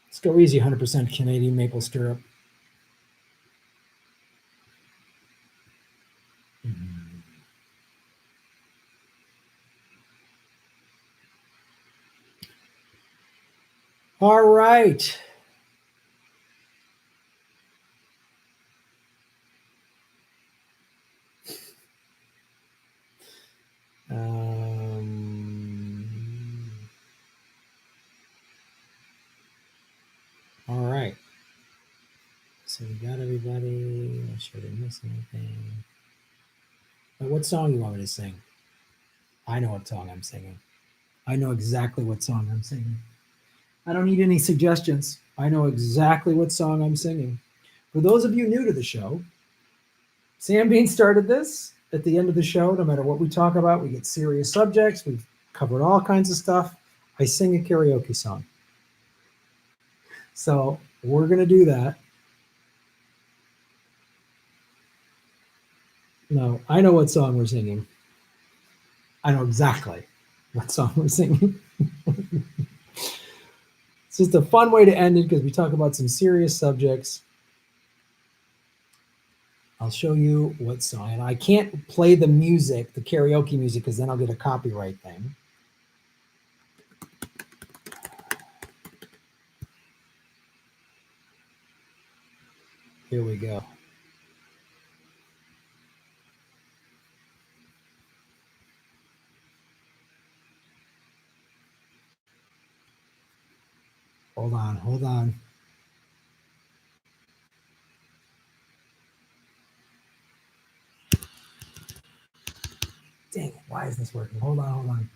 Let's go easy, 100% Canadian maple syrup. All right. All right. So we got everybody. Make sure I didn't miss anything. What song you want me to sing? I know what song I'm singing. I know exactly what song I'm singing. I don't need any suggestions. I know exactly what song I'm singing. For those of you new to the show, Sam Bean started this. At the end of the show, no matter what we talk about, we get serious subjects. We've covered all kinds of stuff. I sing a karaoke song. So we're going to do that. No, I know what song we're singing. I know exactly what song we're singing. It's just a fun way to end it because we talk about some serious subjects. I'll show you what song. And I can't play the music, the karaoke music, because then I'll get a copyright thing. Here we go. Hold on. Dang it, why is this working? Hold on.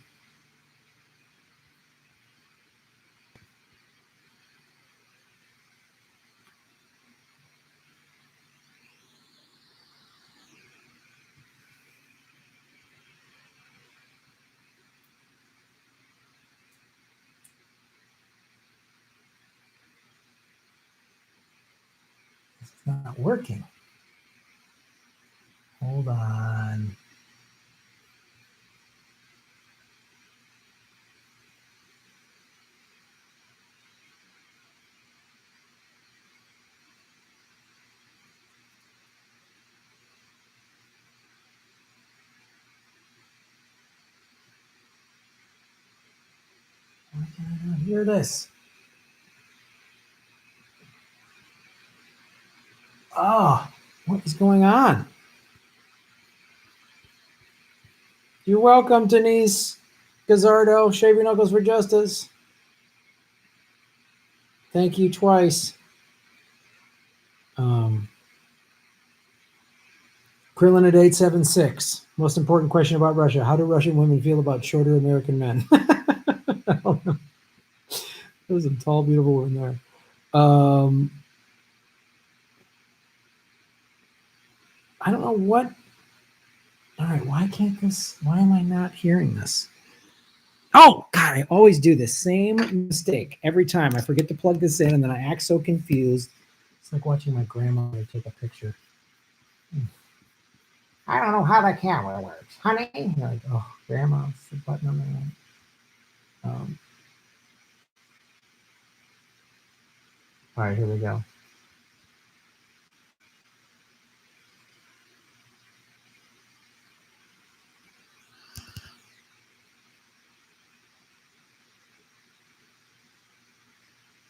not working. Hold on. Why can't I not hear this? Oh, what is going on? You're welcome, Denise Gazzardo, Shave Your Knuckles for Justice. Thank you twice. Krillin at 876. Most important question about Russia. How do Russian women feel about shorter American men? I don't know. There's a tall, beautiful woman there. I don't know what. All right, why am I not hearing this? Oh, God, I always do the same mistake every time. I forget to plug this in, and then I act so confused. It's like watching my grandmother take a picture. I don't know how the camera works, honey. You're like, oh, Grandma, it's the button on the right. All right, here we go.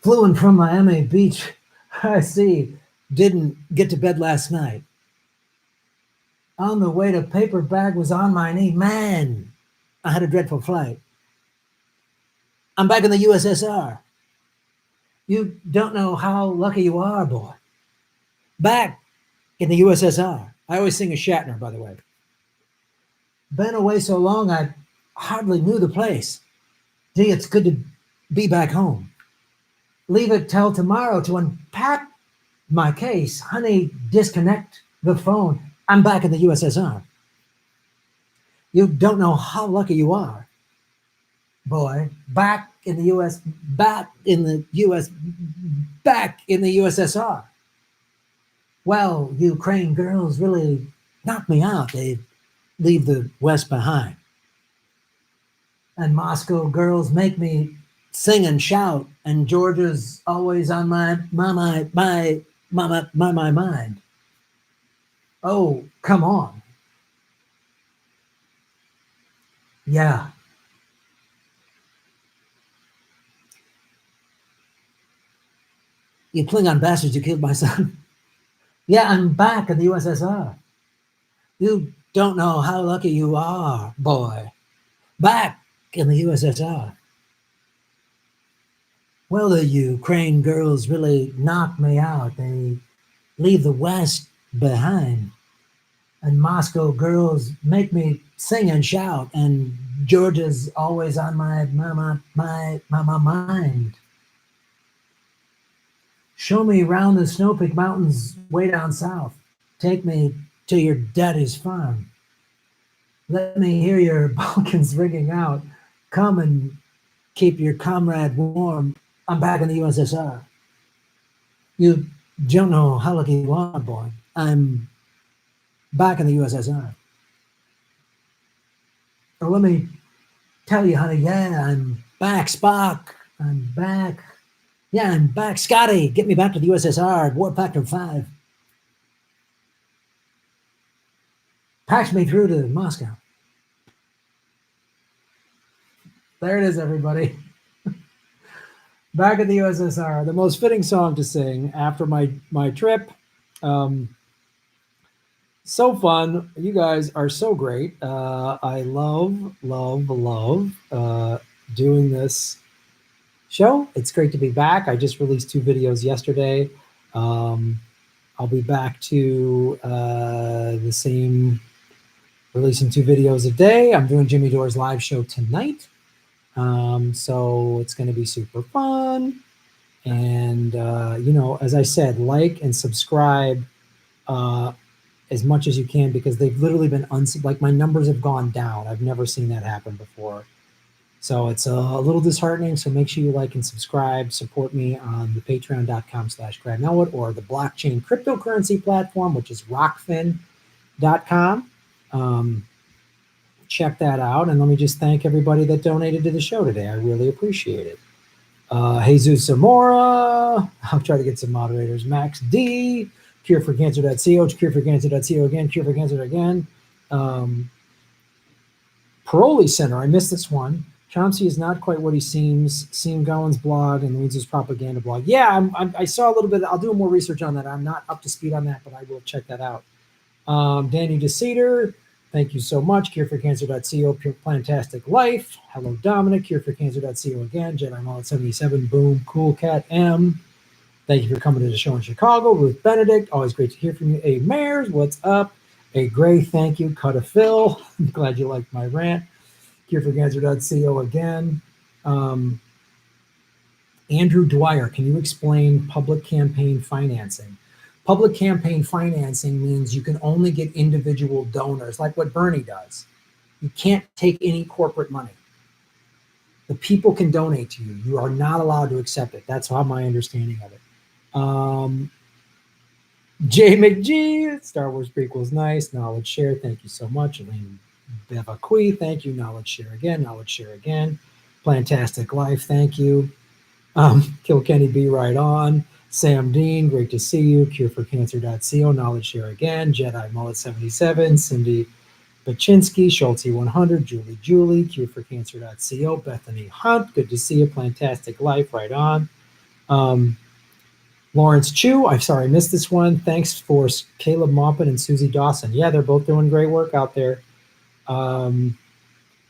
Flew in from Miami Beach. I see. Didn't get to bed last night. On the way to paper bag was on my knee. Man, I had a dreadful flight. I'm back in the USSR. You don't know how lucky you are, boy. Back in the USSR. I always sing a Shatner, by the way. Been away so long, I hardly knew the place. Gee, it's good to be back home. Leave it till tomorrow to unpack my case. Honey, disconnect the phone. I'm back in the USSR. You don't know how lucky you are, boy. Back in the US, back in the US, back in the USSR. Well, Ukraine girls really knock me out. They leave the West behind. And Moscow girls make me sing and shout, and Georgia's always on my mind. Oh, come on. Yeah. You Klingon bastards, you killed my son. Yeah, I'm back in the USSR. You don't know how lucky you are, boy. Back in the USSR. Well, the Ukraine girls really knock me out. They leave the West behind. And Moscow girls make me sing and shout. And Georgia's always on my mind. Show me round the Snow Peak Mountains way down south. Take me to your daddy's farm. Let me hear your Balkans ringing out. Come and keep your comrade warm. I'm back in the USSR. You don't know how lucky you are, boy. I'm back in the USSR. Or let me tell you, honey, yeah, I'm back, Spock. I'm back. Yeah, I'm back. Scotty, get me back to the USSR. War Factor 5. Patch me through to Moscow. There it is, everybody. Back in the USSR, the most fitting song to sing after my trip. So fun. You guys are so great. I love doing this show. It's great to be back. I just released 2 videos yesterday. I'll be back to the same, releasing 2 videos a day. I'm doing Jimmy Dore's live show tonight. So it's going to be super fun. And, as I said, like and subscribe as much as you can, because they've literally been like my numbers have gone down. I've never seen that happen before. So it's a little disheartening. So make sure you like and subscribe. Support me on the patreon.com/GrabNelwood or the blockchain cryptocurrency platform, which is rockfin.com. Check that out. And let me just thank everybody that donated to the show today. I really appreciate it. Jesus Zamora. I'll try to get some moderators. Max D. Cureforcancer.co. Cureforcancer.co again. Cureforcancer again. Paroli Center. I missed this one. Chomsky is not quite what he seems. Seen Gowan's blog and Leeds' propaganda blog. Yeah, I saw a little bit. I'll do more research on that. I'm not up to speed on that, but I will check that out. Danny DeCeter, thank you so much. Cureforcancer.co, Pure Plantastic Life. Hello, Dominic. Cureforcancer.co again. Jedi Mullet 77. Boom. Cool Cat M. Thank you for coming to the show in Chicago. Ruth Benedict, always great to hear from you. A Mares, what's up? A Gray, thank you. Cut a Phil. I'm glad you liked my rant. Cureforcancer.co again. Andrew Dwyer, can you explain public campaign financing? Public campaign financing means you can only get individual donors, like what Bernie does. You can't take any corporate money. The people can donate to you. You are not allowed to accept it. That's how my understanding of it. J McG, Star Wars prequels, nice. Knowledge share, thank you so much. Elaine Bevacqui, thank you. Knowledge share again. Knowledge share again. Plantastic Life, thank you. Kilkenny B right on. Sam Dean, great to see you. Cureforcancer.co, knowledge share again. Jedi Mullet 77, Cindy Baczynski, Schultze 100, Julie, Cureforcancer.co, Bethany Hunt, good to see you. Plantastic Life right on. Lawrence Chu, I'm sorry I missed this one. Thanks for Caleb Maupin and Susie Dawson. Yeah, they're both doing great work out there.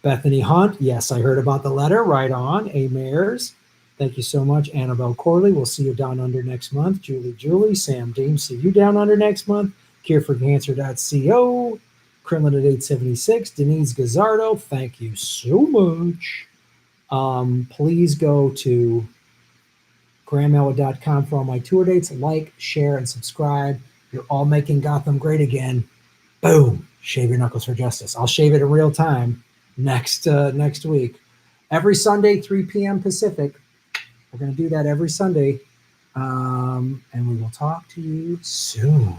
Bethany Hunt, yes, I heard about the letter. Right on. A Mares, thank you so much. Annabelle Corley, we'll see you down under next month. Julie, Sam Dean, see you down under next month. Cureforcancer.co, Kremlin at 876, Denise Gazzardo, thank you so much. Please go to GrandMelwood.com for all my tour dates. Like, share, and subscribe. You're all making Gotham great again. Boom. Shave your knuckles for justice. I'll shave it in real time next week. Every Sunday, 3 p.m. Pacific. We're going to do that every Sunday. And we will talk to you soon.